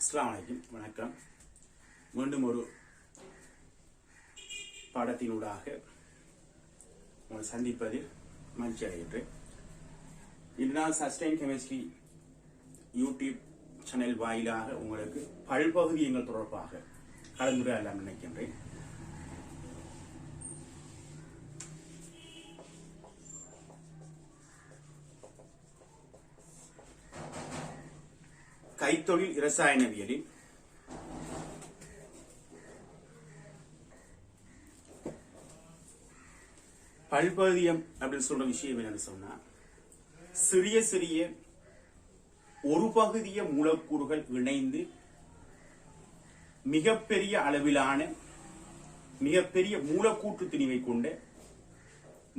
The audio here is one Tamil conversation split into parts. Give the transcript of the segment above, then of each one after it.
அஸ்ஸலாமு அலைக்கும் வணக்கம். மீண்டும் ஒரு பாடத்தினூடாக உங்களை சந்திப்பதில் மகிழ்ச்சி அடைகின்றேன். இன்று நான் சஸ்டைன் கெமிஸ்ட்ரி யூடியூப் சேனல் வாயிலாக உங்களுக்கு பல்பகுதியங்கள் தொடர்பாக கலந்துரையாடலாம் நினைக்கின்றேன். கைத்தொழில் இரசாயனவியலில் பல்பகுதியம் அப்படின்னு சொல்ற விஷயம் என்னன்னு சொன்னா, சிறிய சிறிய ஒரு பகுதிய மூலக்கூறுகள் இணைந்து மிகப்பெரிய அளவிலான மிகப்பெரிய மூலக்கூற்று திணிவை கொண்ட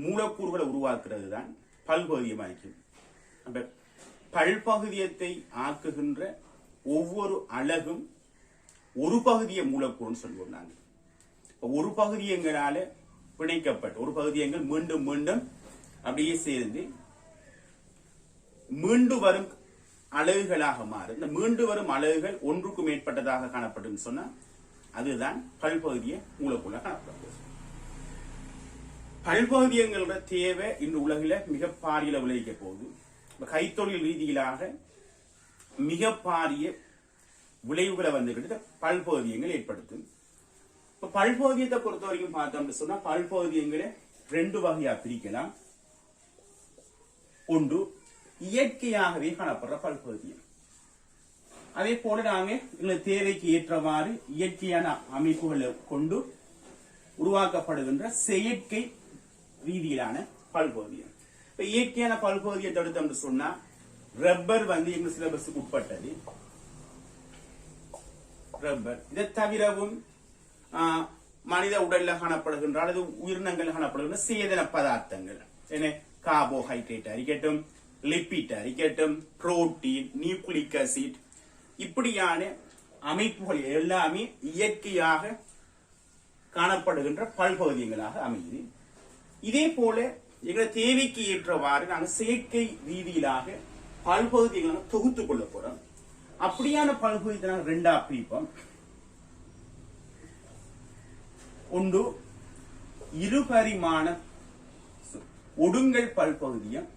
மூலக்கூறுகளை உருவாக்குறது தான் பல்பகுதியம் ஆகும். பல்பகுதியத்தை ஆக்குகின்ற ஒவ்வொரு அலகும் ஒரு பகுதிய மூலக்கூறுன்னு சொல்லுவோம். நாங்கள் ஒரு பகுதியங்களால பிணைக்கப்பட்ட ஒரு பகுதியங்கள் மீண்டும் மீண்டும் அப்படியே சேர்ந்து மீண்டு வரும் அலகுகளாக மாறும். இந்த மீண்டு வரும் அலகுகள் ஒன்றுக்கு மேற்பட்டதாக காணப்படும் சொன்னா அதுதான் பல்பகுதிய மூலக்கூறாக காணப்படுகிறது. பல்பகுதியங்களோட தேவை இன்று உலகில மிக பாரிய விளைவிக்க போகுது. கைத்தொழில் ரீதியிலாக மிக பாரிய விளைவுகளை வந்துகிட்டு பல்பகுதியங்கள் ஏற்படுத்தும். இப்ப பல்பகுதியத்தை பொறுத்த வரைக்கும் பார்த்தோம்னு சொன்னா பல்பகுதியங்களை ரெண்டு வகையா பிரிக்கலாம். ஒன்று இயற்கையாகவே காணப்படுற பல்பகுதியம், அதே போல நாங்க எங்களுக்கு தேவைக்கு ஏற்றவாறு இயற்கையான அமைப்புகளை கொண்டு உருவாக்கப்படுகின்ற செயற்கை ரீதியிலான பல்பகுதியம். இயற்கையான பல்பகுதியத்தை எடுத்தோம்னு சொன்னா ரப்பர் எங்க சிலபஸுக்கு உட்பட்டது. ரப்பர் இதை தவிரவும் மனித உடல்ல காணப்படுகின்ற அல்லது உயிரினங்கள் காணப்படுகின்ற சேதன பதார்த்தங்கள் என்ன, கார்போஹைட்ரேட் இருக்கட்டும், லிப்பிட் இருக்கட்டும், புரோட்டீன், நியூக்ளிக் அசிட், இப்படியான அமைப்புகள் எல்லாமே இயற்கையாக காணப்படுகின்ற பல்பகுதியங்களாக அமையுது. இதே போல எங்களை தேவைக்கு ஏற்றவாறு நாங்கள் செயற்கை ரீதியிலாக பல்பகுதிகளை தொகுத்துக் கொள்ள போறோம். அப்படியான பல்பகுதியை நாங்கள் ரெண்டா பிரிப்போம். ஒன்று இருபரிமாண ஒடுங்கல் பல்பகுதியம்,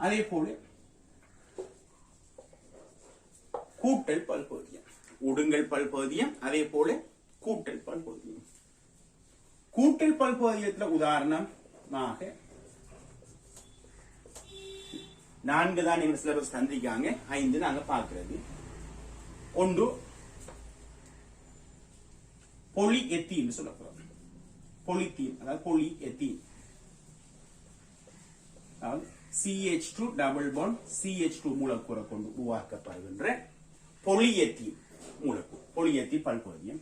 அதே போல கூட்டல் பல்பகுதியம். ஒடுங்கல் பல்பகுதியம், அதே போல கூட்டல் பல்பகுதியம். கூட்டல் பல்பகுதியத்துல உதாரணமாக 4 தான் எங்க சிலபஸ் தந்திருக்காங்க, 5 நாங்க பார்க்கிறது. ஒன்று பொலிஎத்தீன் சொல்ல போறோம். பொலித்தீன் அதாவது பொலிஎத்தீன், அதாவது CH2 டபுள் பாண்ட் CH2 மூலக்கூறை கொண்டு உருவாக்கப்படுகின்ற பொலிஎத்தீன் மூலக்கூறு. பொலிஎத்தீன் பல்பகுதியம்.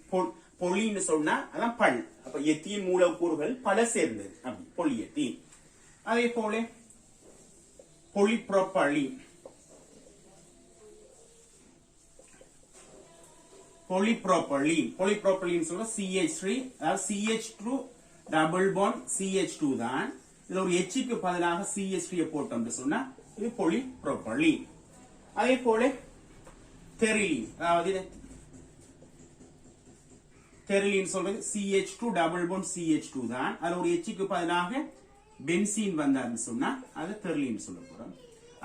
பொலின்னு சொன்னா அதான் பல், அப்ப எத்தீன் மூலக்கூறுகள் பல சேர்ந்தது அப்படி பொலிஎத்தீன். அதே போல பொலிப்ரோபலீன், பொலிப்ரோபலீன் சொல்ற CH3 அதாவது CH2 டபுள் பாண்ட் CH2 தான். இதுல ஒரு Hக்கு பதிலாக CH3 போட்டோம்னு சொன்னா இது பொலிப்ரோபலீன். அதே போல தெரிலீன், அதாவது தெரிலின் சொல்றது CH2 டபுள் பாண்ட் CH2 தான். அதுல ஒரு Hக்கு பதிலாக பென்சீன் வந்தாருன்னு சொன்னா அது தெரிலின் சொல்ல போறோம்.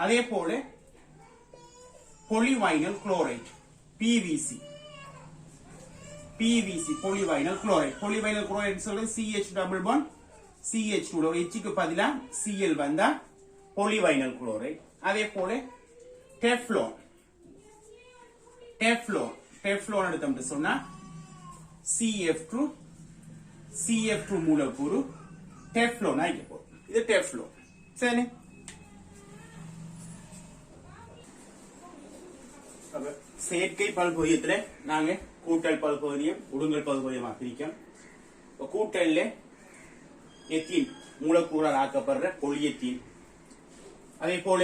அதே போல பொலிவைனல் குளோரைட் PVC, பொலிவைனல் குளோரைட் சொல்றது CH டபுள் பாண்ட் CH2 ஒரு Hக்கு பதிலா Cl வந்தா பொலிவைனல் குளோரைட். அதே போல டெஃப்லோன் எடுத்தோம்னு சொன்னா CF2 மூலக்கூறு டெஃப்லோன் ஆகிய போகும். இது டெஃப்லோன். சரி, செயற்கை பல்பகுதியத்துல நாங்க கூட்டல் பல்பகுதியம், ஒடுங்கல் பல்பகுதியமா பிரிக்கும். கூட்டல்ல எத்தீன் மூலக்கூறால் ஆக்கப்படுற பொலிஎத்தீன், அதே போல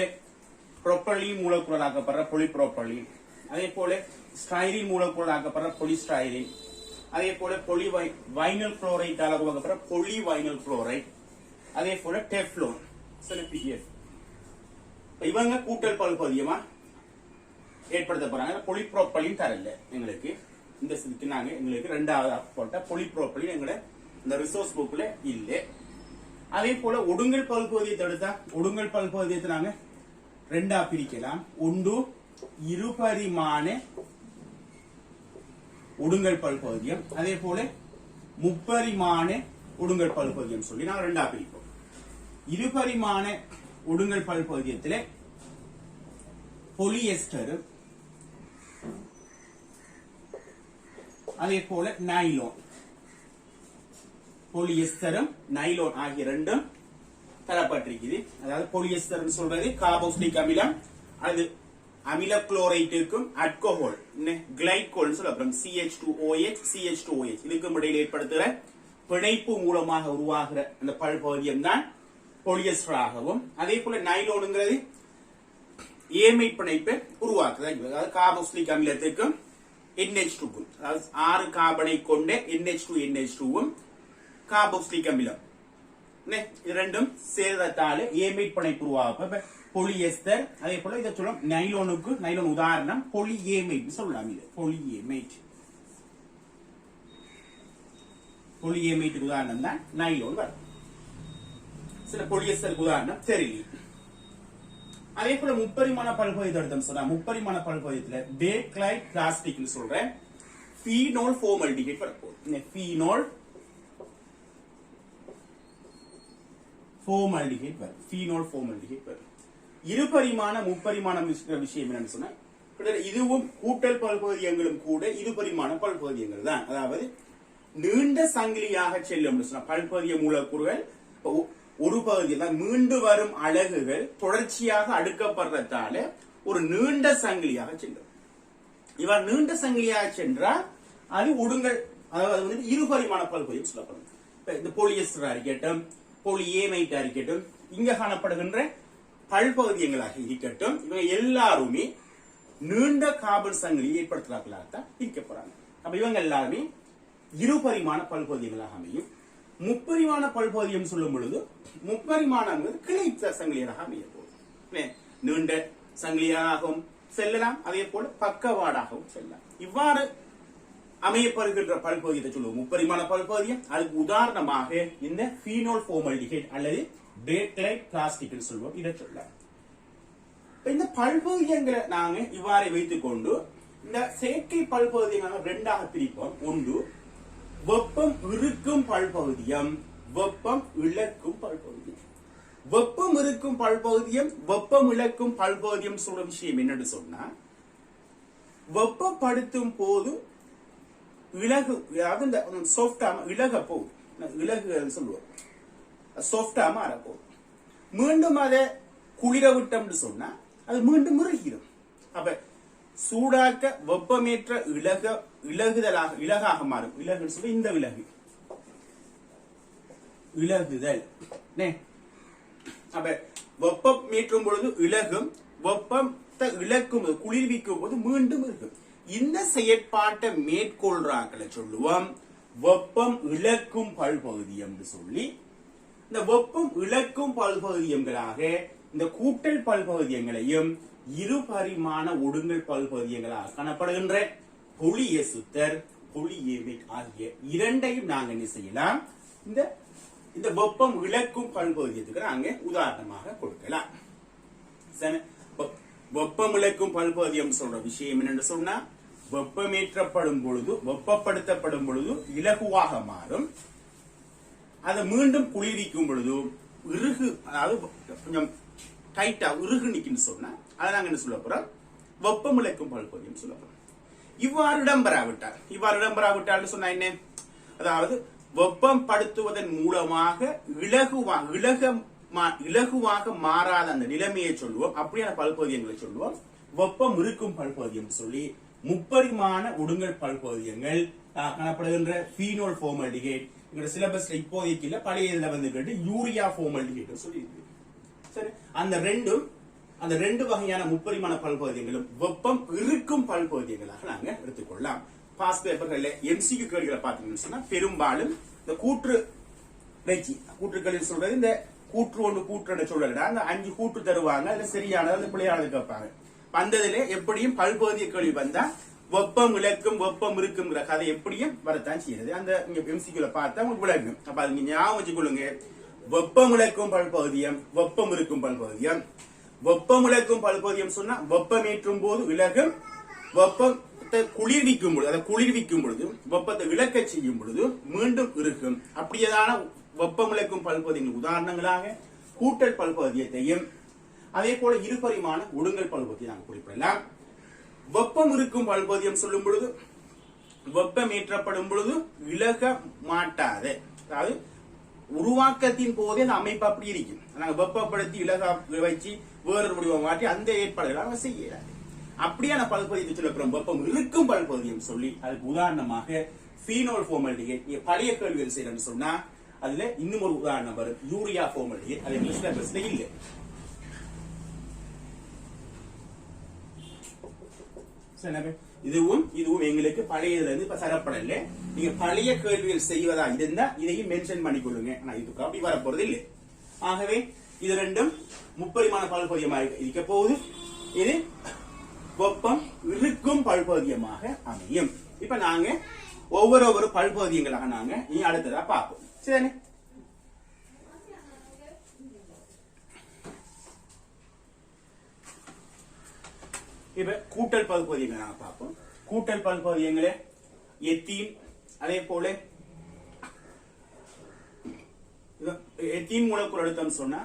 புரோப்பலீன் மூலக்கூறால் ஆக்கப்படுற பொலிப்ரோப்பலீன், அதே போல ஸ்டைரீன் மூலக்கூறால் ஆக்கப்படுற பொலிஸ்டைரீன், அதே போல பொலிவைனல் குளோரைட் உருவாக்கப்படுற பொலிவைனல் குளோரைட், அதே போல டெஃப்லோன். இவங்க கூட்டல் பல்பகுதியமா ஏற்படுத்த போறாங்க. பொலிப்ரோப்பலின் தரல எங்களுக்கு இந்த இதுக்கு நாங்க எங்களுக்கு ரெண்டாவது போட்ட பொலிப்ரோப்பலின் எங்களோட இந்த ரிசோர்ஸ் புக்ல இல்ல. அதே போல ஒடுங்கல் பல்பகுதியத்தை எடுத்தா ஒடுங்கல் பல்பகுதியத்தை நாங்க ரெண்டா பிரிக்கலாம். ஒன்று இருபரிமாண ஒடுங்கல் பல்பகுதியம், அதே போல முப்பரிமாண ஒடுங்கல் பல்பகுதியம் சொல்லி நாங்க ரெண்டா பிரிப்போம். இருபரிமாண ஒடுங்கல் பல்பகுதியத்தில் பொலியஸ்டர் அதே போல நைலோன், பொலியஸ்டரும் நைலோன் ஆகிய ரெண்டும் தரப்பட்டிருக்குது. அதாவது பொலியஸ்டர் சொல்றது கார்பாக்சிலிக் அமிலம், அது அமில குளோரைட்டுக்கும் அல்கோஹால் கிளைகோல் சொல்லப்படும் CH2OH CH2OH இதுக்கும் இடையில் ஏற்படுத்துகிற பிணைப்பு மூலமாக உருவாகிற அந்த பல்பகுதியம் தான் பொலியஸ்டர் ஆகவும், அதே போல நைலோனுங்கிறது ஏமை பிணைப்பை உருவாக்குது. அதாவது கார்பாக்சிலிக் அமிலத்துக்கும் NH2க்கும், அதாவது 6 கார்பனை கொண்ட NH2NH2வும் கார்பாக்சிலிக் அமிலம் இரண்டும் சேர்றதால ஏமை பிணைப்பு உருவாகும் பொலியஸ்டர். அதே போல இதை சொல்லும் நைலோனுக்கு, நைலோன் உதாரணம் பொலியேமைட் சொல்லலாம். இது பொலியேமைட், பொலியேமைட்டுக்கு உதாரணம் தான் நைலோன் வரும். சில பொலியஸ்டருக்கு உதாரணம் தெரியல. அதே போல முப்பரிமாண பல்பகுதியத்தை எடுத்தோம் சொன்னா முப்பரிமாண பல்பகுதியத்துல பேக்லைட் பிளாஸ்டிக் சொல்றேன் ஃபீனோல் ஃபார்மால்டிஹைட் வரப்போகுது. ஃபீனோல் ஃபார்மால்டிஹைட் வரும், ஃபீனோல் ஃபார்மால்டிஹைட் வரும். இருபரிமாண முப்பரிமாண விஷயம் என்னன்னு சொன்னா இதுவும் கூட்டல் பல்பகுதியங்களும் கூட இருபரிமாண பல்பகுதியங்கள் தான். அதாவது நீண்ட சங்கிலியாக செல்லும் பல்பகுதிய மூலக்கூறுகள் ஒரு பகுதியில் மீண்டு வரும் அலகுகள் தொடர்ச்சியாக அடுக்கப்படுறதால ஒரு நீண்ட சங்கிலியாக செல்லும். இவர் நீண்ட சங்கிலியாக சென்றால் அது ஒடுங்கல், அதாவது இருபரிமாண பல்பகுதியம் சொல்லப்படும். இந்த பொலியஸ்டர் இருக்கட்டும், பொலியேமைட் இருக்கட்டும், இங்க காணப்படுகின்ற பல்பகுதியங்களாக இருக்கட்டும், இவங்க எல்லாருமே நீண்ட கார்பன் சங்கிலியை ஏற்படுத்துறாங்களாகத்தான் இருக்கப்படுறாங்க. அப்ப இவங்க எல்லாருமே இருபரிமாண பல்பகுதியங்களாக அமையும். முப்பரிமாண பல்பகுதியம் சொல்லும் பொழுது முப்பரிமாணம் கிளை சங்கிலியாக அமைய போகுது. நீண்ட சங்கிலியாகவும் செல்லலாம், அதே போல பக்கவாடாகவும் செல்லலாம். இவ்வாறு அமையப்படுகின்ற பல்பகுதியத்தை சொல்லுவோம் முப்பரிமாண பல்பகுதியம். அதுக்கு உதாரணமாக இந்த ஃபீனோல் ஃபார்மால்டிஹைட் அல்லது பேக்லைட் பிளாஸ்டிக் சொல்லுவோம். இதை சொல்லலாம். இந்த பல்பகுதியங்களை நாங்க இவ்வாறு வைத்துக் கொண்டு இந்த செயற்கை பல்பகுதியங்களை ரெண்டாக பிரிப்போம். ஒன்று வெப்பம் இருக்கும் பல்பகுதியம், வெப்பம் இழக்கும் பல்பகுதியம். வெப்பம் இருக்கும் பல்பகுதியம், வெப்பம் இழக்கும் பல்பகுதியம் சொல்ற விஷயம் என்னன்னு சொன்னா வெப்பப்படுத்தும் போது இலகு, அதாவது இந்த சாஃப்டா இலக போகுது, இலகு சொல்லுவோம், சாஃப்டா மாறப்போகுது. மீண்டும் அதை குளிர விட்டோம்னு சொன்னா அது மீண்டும் இறுகிடும். அப்ப சூடாக்க வெப்பமேற்ற இலகாக மாறும். இலகுன்னு சொல்லி இந்த விலகு இலகுதல். அப்ப வெப்பம் ஏற்றும் பொழுது இலகும், வெப்பத்தை இழக்கும் குளிர்விக்கும் போது மீண்டும் இருக்கும். இந்த செயற்பாட்டை மேற்கொள்றாக்களை சொல்லுவோம் வெப்பம் இழக்கும் பல்பகுதி என்று சொல்லி. இந்த வெப்பம் இழக்கும் பல்பகுதியங்களாக இந்த கூட்டல் பல்பகுதியங்களையும் இருபரிமாண ஒடுங்கல் பல்பகுதியங்களாக காணப்படுகின்ற பொலியசுத்தர், பொலியேமைட் ஆகிய இரண்டையும் நாங்க என்ன செய்யலாம், இந்த வெப்பம் இழக்கும் பல்பகுதியத்துக்கு நாங்க உதாரணமாக கொடுக்கலாம். வெப்பம் இழக்கும் பல்பகுதியம் சொல்ற விஷயம் என்னன்னு சொன்னா வெப்பமேற்றப்படும் பொழுது, வெப்பப்படுத்தப்படும் பொழுது இலகுவாக மாறும். அதை மீண்டும் குளிர்விக்கும் பொழுது இறுகு, அதாவது கொஞ்சம் டைட்டா இறுகு நிக்குன்னு சொன்னா அதை நாங்க என்ன சொல்ல போறோம், வெப்பம் இழக்கும் பல்பகுதியம் சொல்ல போறோம். இவ்வாறு இடம்பெறாவிட்டால் சொன்னா என்ன, அதாவது வெப்பம் படுத்துவதன் மூலமாக இலகுவாக மாறாத அந்த நிலைமையை சொல்லுவோம். அப்படியான பல்பகுதியங்களை சொல்லுவோம் வெப்பம் இருக்கும் பல்பகுதியம் சொல்லி. முப்பரிமாண ஒடுங்கல் பல்பகுதியங்கள் காணப்படுகின்ற ஃபீனோல் ஃபார்மால்டிஹைட் எங்க சிலபஸ்ல இப்போதைக்கு இல்ல, பழைய இதுல வந்து யூரியா ஃபார்மால்டிஹைட் சொல்லி இருக்கு. சரி, அந்த ரெண்டு வகையான முப்பரிமாண பல்பகுதியங்களும் வெப்பம் இருக்கும் பல்பகுதியங்களாக நாங்க எடுத்துக்கொள்ளலாம். பாஸ் பேப்பர்கள்ல MCQ கேள்விகளை பாத்தீங்கன்னு சொன்னா பெரும்பாலும் இந்த கூற்றுக்களில் சொல்றது இந்த கூற்று ஒன்று கூற்று சொல்லல அந்த 5 கூற்று தருவாங்க. அதுல சரியானது அந்த பிள்ளையானது கேட்பாங்க. வந்ததுல எப்படியும் பல்பகுதிய கேள்வி வந்தா வெப்பம் இழக்கும் வெப்பம் இருக்குங்கிற கதை எப்படியும் வரத்தான் செய்யுது. அந்த இங்க எம்சிக்யூல பார்த்தா உங்களுக்கு விளங்கும். அப்ப அது நீங்க ஞாபகம் வச்சுக்கொள்ளுங்க. வெப்பம் இழக்கும் பல்பகுதியம், வெப்பம் இருக்கும் பல்பகுதியம். வெப்பம் இழக்கும் பல்பகுதியம் சொன்னா வெப்பம் ஏற்றும் போது விலகும், வெப்பத்தை குளிர்விக்கும் பொழுது, அதை குளிர்விக்கும் பொழுது வெப்பத்தை விளக்க செய்யும் பொழுது மீண்டும் இருக்கும். அப்படியேதான வெப்பம் இழக்கும் பல்பகுதியின் உதாரணங்களாக கூட்டல் பல்பகுதியத்தையும் அதே போல இருபரிமாண ஒடுங்கல் பல்பகுதியை நாங்கள் குறிப்பிடலாம். வெப்பம் இருக்கும் பல்பகுதியம் சொல்லும் பொழுது வெப்பம் ஏற்றப்படும் பொழுது விலக மாட்டாத, அதாவது உருவாக்கத்தின் போதே அந்த அமைப்பு அப்படி இருக்கும். நாங்கள் வெப்பப்படுத்தி விலக வச்சு வேறொரு வடிவம் மாற்றி அந்த ஏற்பாடுகளை அவங்க செய்யறாங்க. அப்படியான பல்பகுதியை சொல்லப்படும் வெப்பம் இருக்கும் பல்பகுதியம் சொல்லி அதுக்கு உதாரணமாக ஃபீனோல் ஃபார்மால்டிஹைட். நீங்க பழைய கேள்விகள் செய்யறேன்னு சொன்னா அதுல இன்னும் ஒரு உதாரணம் வரும், யூரியா ஃபார்மால்டிஹைட். அது எங்க சிலபஸ்ல இல்லை. இதுவும் எங்களுக்கு பழையதுல இருந்து இப்ப தரப்படல. நீங்க பழைய கேள்விகள் செய்வதா இருந்தா இதையும் மென்ஷன் பண்ணிக்கொள்ளுங்க. ஆனா இதுக்கு அப்படி வரப்போறது இல்லை. ஆகவே இது ரெண்டும் முப்பரிமாண பல்பகுதியமாக இருக்க போகுது. இது வெப்பம் இருக்கும் பல்பகுதியமாக அமையும். இப்ப நாங்க ஒவ்வொரு பல்பகுதியங்களாக நாங்க இனி அடுத்ததா பார்ப்போம். சரி, இப்ப கூட்டல் பல்பகுதியங்களை நாங்க பார்ப்போம். கூட்டல் பல்பகுதியங்களே எத்தீன், அதே போல எத்தீன் மூலக்கூறு அழுத்தம் சொன்னா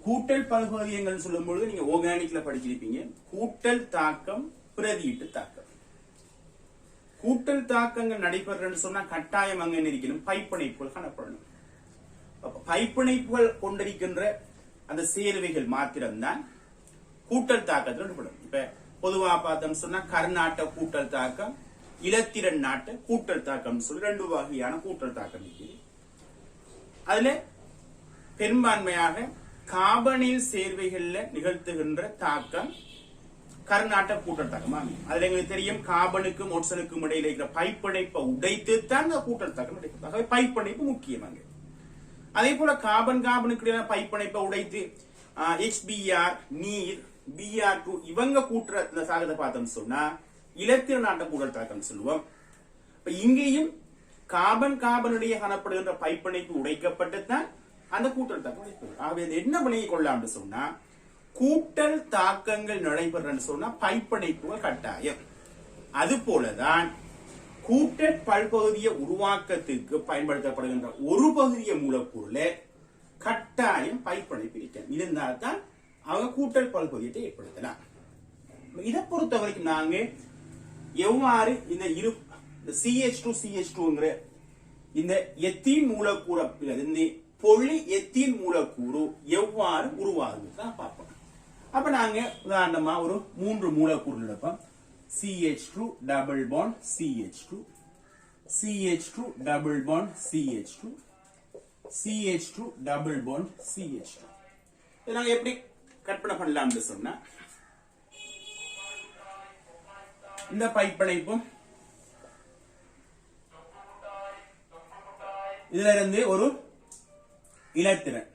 கூட்டல் பல்பகுதியங்கள் சொல்லும் பொழுது நீங்க ஆர்கானிக்ல படிச்சிருப்பீங்க. கூட்டல் தாக்கம், பிரதியீட்டு தாக்கம். கூட்டல் தாக்கங்கள் நடைபெறன்னு சொன்னா கட்டாயம் அங்க இருக்கணும் பைப்பிணைப்புகள் காணப்படணும். பைப்பிணைப்புகள் கொண்டிருக்கின்ற அந்த சேர்வைகள் மாத்திரம்தான் கூட்டல் தாக்கத்தில் ஈடுபடும். இப்ப பொதுவா பார்த்தோம் சொன்னா கர்நாட்ட கூட்டல் தாக்கம், இலத்திரன் நாட்ட கூட்டல் தாக்கம் சொல்லி 2 வகையான கூட்டல் தாக்கம் இருக்கு. அதுல பெரும்பான்மையாக கார்பனில் சேர்வைகள்ல நிகழ்த்துகின்ற தாக்கம் கர்நாட்ட கூட்டல் தாக்கம் அமையும். அதுல எங்களுக்கு தெரியும் கார்பனுக்கும் ஒட்சனுக்கும் இடையில இருக்கிற பைப்பிணைப்பை உடைத்து தான் கூட்டல் தாக்கம் நடைபெறும். ஆகவே பைப்பிணைப்பு முக்கியமாங்க. அதே போல கார்பனுக்கு இடையில பைப்பிணைப்பை உடைத்து HBr நீர், Br2 இவங்க கூட்டுற இந்த சாகத்தை பார்த்தோம் சொன்னா இலத்திர நாட்ட கூட்டல் தாக்கம் சொல்லுவோம். இப்ப இங்கேயும் கார்பனுடைய காணப்படுகின்ற பைப்பிணைப்பு உடைக்கப்பட்டுத்தான் அந்த கூட்டல் தாக்கம் நடைபெறும். ஆகவே என்ன விளங்கிக் கொள்ளலாம்னு சொன்னா கூட்டல் தாக்கங்கள் நடைபெறன்னு சொன்னா பைப்பிணைப்புகள் கட்டாயம். அது போலதான் கூட்டல் பல்பகுதிய உருவாக்கத்திற்கு பயன்படுத்தப்படுகின்ற ஒரு பகுதிய மூலக்கூறுல கட்டாயம் பைப்பிணைப்பு இருக்கும். இருந்தால்தான் அவங்க கூட்டல் பல்பகுதியத்தை ஏற்படுத்தலாம். இதை பொறுத்த வரைக்கும் நாங்க எவ்வாறு இந்த CH2CH2ங்கிற இந்த எத்தீன் மூலக்கூறு, இந்த பொலி எத்தீன் மூலக்கூறு எவ்வாறு உருவாகுதுதான் பார்ப்போம். அப்ப நாங்க உதாரணமா ஒரு 3 மூலக்கூறு எடுப்போம். CH2 double bond CH2, CH2 double bond CH2, CH2 double bond CH2. இதை நாங்க எப்படி கற்பனை பண்ணலாம்னு சொன்னா இந்த பைப்பிணைப்பும் இதுல இருந்து ஒரு இலத்திரன்,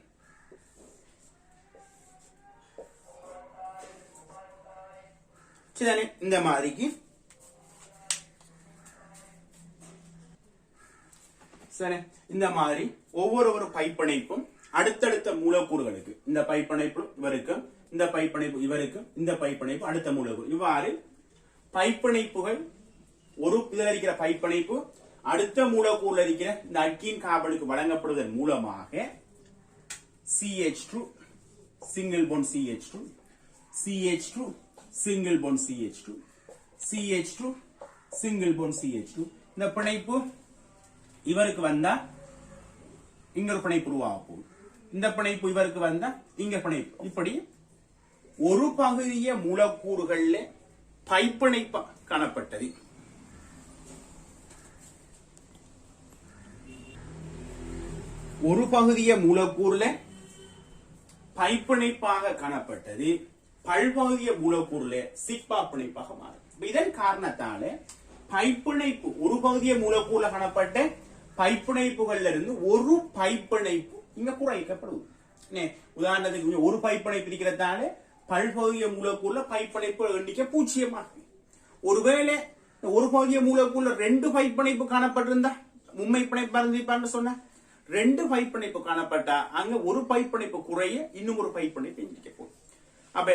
இந்த மாதிரிக்கு இந்த மாதிரி ஒவ்வொரு பைப்பிணைப்பும் அடுத்தடுத்த மூலக்கூறுகளுக்கு, இந்த பைப்பிணைப்பு இவருக்கு, இந்த பைப்பிணைப்பு இவருக்கு, இந்த பைப்பிணைப்பு அடுத்த மூலக்கூறு, இவ்வாறு பைப்பிணைப்புகள் ஒரு இதுல இருக்கிற பைப்பிணைப்பு அடுத்த மூலக்கூறுல இருக்கிற இந்த அல்கீன் கார்பனுக்கு வழங்கப்படுவதன் மூலமாக CH2 single bond CH2, CH2 single bond CH2, CH2 single bond CH2. இந்த பிணைப்பு இவருக்கு வந்தா இங்க ஒரு பிணைப்பு உருவாகும். இந்த பிணைப்பு இவருக்கு வந்தா இங்க பிணைப்பு. இப்படி ஒரு பகுதிய மூலக்கூறுகள்ல பைப்பிணைப்பு காணப்பட்டது. ஒரு பகுதிய மூலக்கூறுல பைப்பிணைப்பாக காணப்பட்டது பல்பகுதிய மூலக்கூறுல சிப்பா பிணைப்பாக மாறும். இதன் காரணத்தால பைப்பிணைப்பு ஒரு பகுதிய மூலக்கூறுல காணப்பட்ட பைப்பிணைப்புகள்ல இருந்து ஒரு பைப்பிணைப்பு இங்க குறைக்கப்படுவது. உதாரணத்துக்கு ஒரு பைப்பனை பிரிக்கிறதால பல்பகுதிய மூலக்கூறுல பைப்பனைப்பு எண்ணிக்கை 0 ஒருவேளை ஒரு பகுதிய மூலக்கூறுல 2 பைப்பனைப்பு காணப்பட்டிருந்தா மும்மை பிணைப்பு சொன்ன 2 பைப்பனைப்பு காணப்பட்டா அங்க ஒரு பைப்பனைப்பு குறைய இன்னும் ஒரு பைப்பனைப்பு எண்ணிக்கை போகும். அப்ப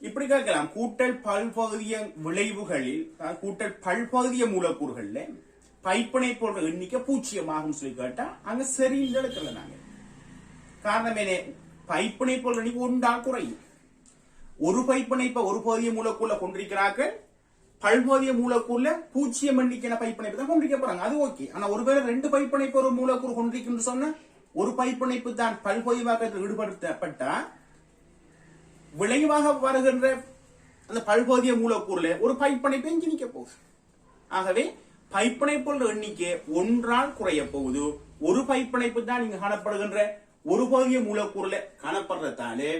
இப்படி கேட்கலாம், கூட்டல் பல்பகுதிய விளைவுகளில் கூட்டல் பல்பகுதிய மூலக்கூறுகள்ல பைப்பனைப்போட எண்ணிக்கை 0 சொல்லி கேட்டா அங்க சரின்னு இடத்துல நாங்க காரணம் என்ன, பைப்பனைப்போட எண்ணிக்கை 1 குறையும். ஒரு பைப்பனைப்ப ஒரு பகுதிய மூலக்கூறுல கொண்டிருக்கிறார்கள், பல்பகுதிய மூலக்கூறுல 0 எண்ணிக்கையான பைப்பனைப்பு தான் கொண்டிருக்க போறாங்க, அது ஓகே. ஆனா ஒருவேளை 2 பைப்பனைப்பு ஒரு மூலக்கூறு கொண்டிருக்குன்னு சொன்ன ஒரு பைப்பனைப்பு தான் பல்பகுதிவாக்கத்தில் ஈடுபடுத்தப்பட்டா விளைவாக வருகின்ற அந்த பல்பகுதிய மூலக்கூறுல ஒரு பைப்பனைப்பு எஞ்சி நிக்க போகுது. ஆகவே பைப்பனைப்புள்ள எண்ணிக்கை 1 குறைய போகுது. ஒரு பைப்பனைப்பு தான் இங்க காணப்படுகின்ற ஒரு பகுதிய மூலக்கூறுல காணப்படுறதாலே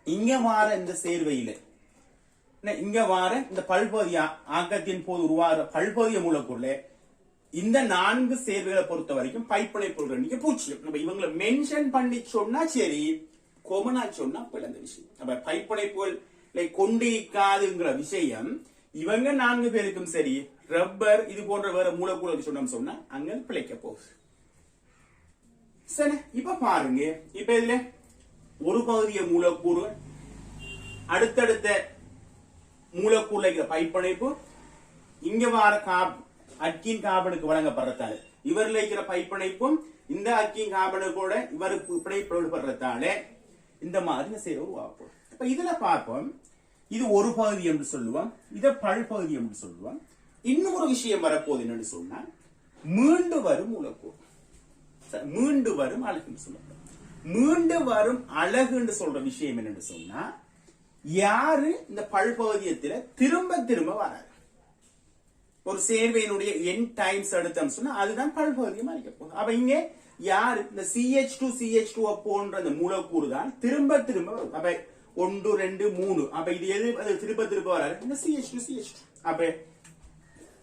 இங்க வார இந்த சேர்வையில இங்க வார இந்த பல்பகுதிய ஆக்கத்தின் போது உருவாகிற பல்பகுதிய மூலக்கூறுல இந்த 4 சேர்வைகளை பொறுத்த வரைக்கும் பைப்பனைப்புள்ள எண்ணிக்கை 0. நம்ம இவங்களை மென்ஷன் பண்ணி சொன்னா சரி, கொமனா சொன்னா பிளந்த விஷயம். அப்ப பைப்பனைப்புகளை கொண்டிருக்காதுங்கிற விஷயம் இவங்க 4 பேருக்கும் சரி, ரப்பர் இது போன்ற வேற மூலக்கூறுக்கு சொன்னா அங்க பிழைக்க போகுது. சரி, இப்ப பாருங்க, இப்ப இதுல ஒரு பகுதிய மூலக்கூறு அடுத்தடுத்த மூலக்கூறுல இருக்கிற பைப்பனைப்பு இங்க வார அக்கின் கார்பனுக்கு வழங்கப்படுறதால இவர்ல இருக்கிற பைப்பனைப்பும் இந்த அக்கின் கார்பனுக்கூட இவருக்கு பிணைப்படுறதால இந்த மாதிரி செய்ய உருவாக்கும். இப்ப இதுல பார்ப்போம், இது ஒரு பகுதி என்று சொல்லுவோம், இத பல்பகுதி என்று சொல்லுவோம். இன்னும் ஒரு விஷயம் வரப்போகுது என்னன்னு சொன்னா மீண்டு வரும் மூலக்கூறு, மீண்டு வரும் அழகுன்னு சொல்லப்படும். மீண்டு வரும் அழகுன்னு சொல்ற விஷயம் என்னன்னு சொன்னா யாரு இந்த பல்பகுதியத்துல திரும்ப திரும்ப வராது. ஒரு சேர்வையினுடைய n டைம்ஸ் எடுத்தோம் சொன்னா அதுதான் பல்பகுதியமா இருக்க போகுது. அப்ப இங்க யாரு இந்த CH2 போன்ற அந்த மூலக்கூறு தான் திரும்ப திரும்ப வரும். அப்ப 1 2 3 அப்ப இது எது திரும்ப திரும்ப வராது, இந்த CH2. அப்ப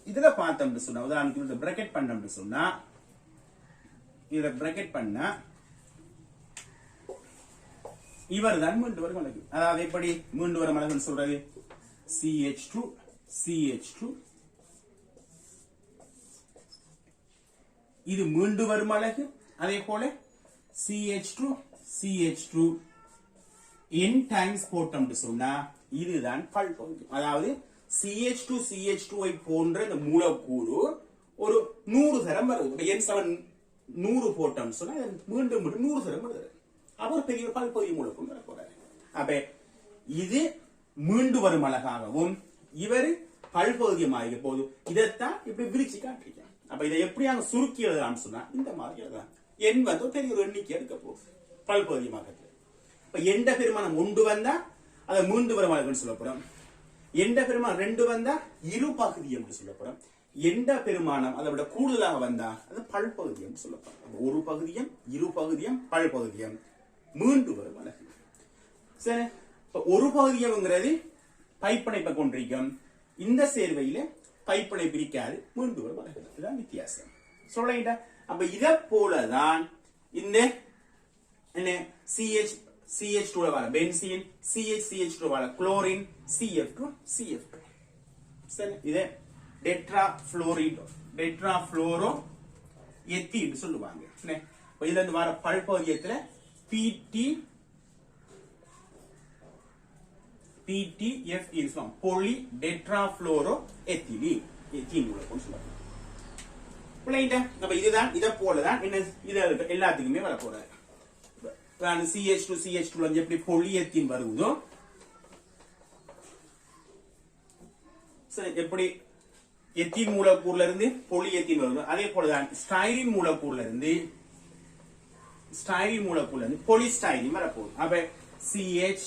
இதுல பார்த்தோம்னு சொன்னா உதாரணத்துக்கு பிரக்கெட் பண்ணோம்னு சொன்னா இத பிரக்கெட் பண்ணா இவர் தான் மீண்டு வரும் அழகு. அதாவது எப்படி மீண்டு வரும் அழகுன்னு சொல்றது, CH2 இது மீண்டு வரும் அழகு. அதே போல CH2 n டைம்ஸ் போட்டோம்னு சொன்னா இதுதான் பல்பகுதி. அதாவது CH2 போன்ற இந்த மூலக்கூறு ஒரு 100 தரம் வருது. N7 100 போட்டோம்னு சொன்னா மீண்டும் 100 தரம் வருது. அவர் பெரிய பல்பகுதி மூலக்கூறு வர போறாரு. அப்ப இது மீண்டு வரும் அழகாகவும் இவர் பல்பகுதியமாக போது இதைத்தான் இப்படி விரிச்சு காட்டுறீங்க. அப்ப இதை எப்படியான சுருக்கி எழுதலாம்னு சொன்னா இந்த மாதிரி எழுதலாம். எண் வந்து பெரிய ஒரு எண்ணிக்கை எடுக்க போகுது பல்பகுதியமாக. இப்ப எண்ட பெருமானம் 1 வந்தா அதை மீண்டு வரும் அழகுன்னு சொல்லப்படும். எண்ட பெருமானம் 2 வந்தா இரு பகுதி என்று சொல்லப்படும். எண்ட பெருமானம் அதை விட கூடுதலாக வந்தா அது பல்பகுதி என்று சொல்லப்படும். ஒரு பகுதியம் இரு பகுதியம் பல்பகுதியம் மீண்டு வரும் அழகு. சரி, ஒரு பகுதியம்ங்கிறது பைப்பனைப்பை கொண்டிருக்கும், இந்த சேர்வையில பைப்பனை பிரிக்காது, மீண்டு வரும் அழகு. இதுதான் வித்தியாசம் சொல்லிட்டா. அப்ப இத போலதான் இந்த CH2 வர பென்சீன், CH2 வர குளோரின், CF2. சரி, இது டெட்ராஃப்ளோரோ எத்தீன் சொல்லுவாங்க. இதுல இருந்து வர பல்பகுதியத்துல PTF போலி டெட்ராஃப்ளோரோ எத்திலீன் சொல்லுவாங்க. இதுதான் இதை போலதான் என்ன இது எல்லாத்துக்குமே வர போறாரு. CH2 எப்படி பொலியத்தின் வருவதோ எப்படி எத்தின் மூலக்கூறுல இருந்து பொலியத்தின் வருவதோ அதே போலதான் ஸ்டைரின் மூலக்கூறுல இருந்து பொலிஸ்டைரின் வரப்போகுது. அப்ப CH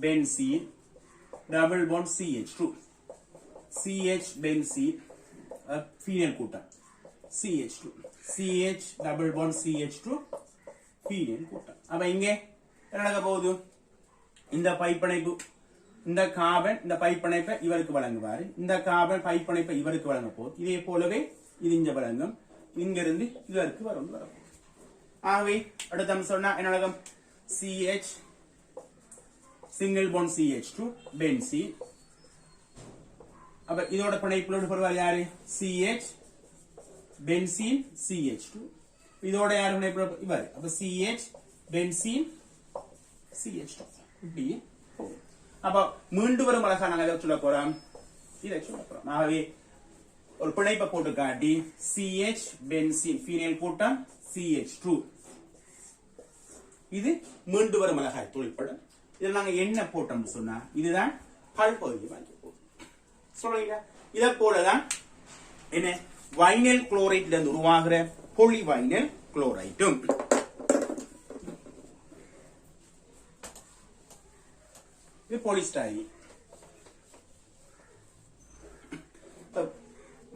benzene double bond CH2 CH benzene phenyl கூட்டம் CH2 CH double bond CH2 phenyl கூட்டம். அப்ப இங்க என்ன நடக்க போகுது, இந்த பைப்பணைப்பு இந்த கார்பன் இந்த பைப்பணைப்பை இவருக்கு வழங்குவாரு, இந்த கார்பன் பைப்பணைப்பை இவருக்கு வழங்க போகுது. இதே போலவே இது இங்க வழங்கும், இங்க இருந்து இதற்கு வரப்போகுது. ஆகவே அடுத்த சொன்னா என்ன நடக்கும் CH single bond CH2 benzene அப்ப இதோட பிணைப்புல பெறுவார் யாரு CH பென்சீன் CH2 இதோட யாரு பிணைப்புல இவர் அப்ப CH பென்சீன் CH2 இப்படி போகும் அப்ப மீண்டும் வரும் அழகா நாங்க எதை சொல்ல போறோம் இதை சொல்ல போறோம் ஆகவே ஒரு பிணைப்பை போட்டு காட்டி CH பென்சீன் ஃபீனைல் கூட்டம் CH2 இது மீண்டும் வரும் அழகாய் தொழிற்படும் இதில் நாங்க என்ன போட்டோம்னு சொன்னா இதுதான் பல்பகுதி வாங்கி போகும் சொல்றீங்களா இதை போலதான் என்ன வைனைல் குளோரைட்ல இருந்து உருவாகிற பொலிவைனைல் குளோரைட்டும் இது பாலிஸ்டைரீன்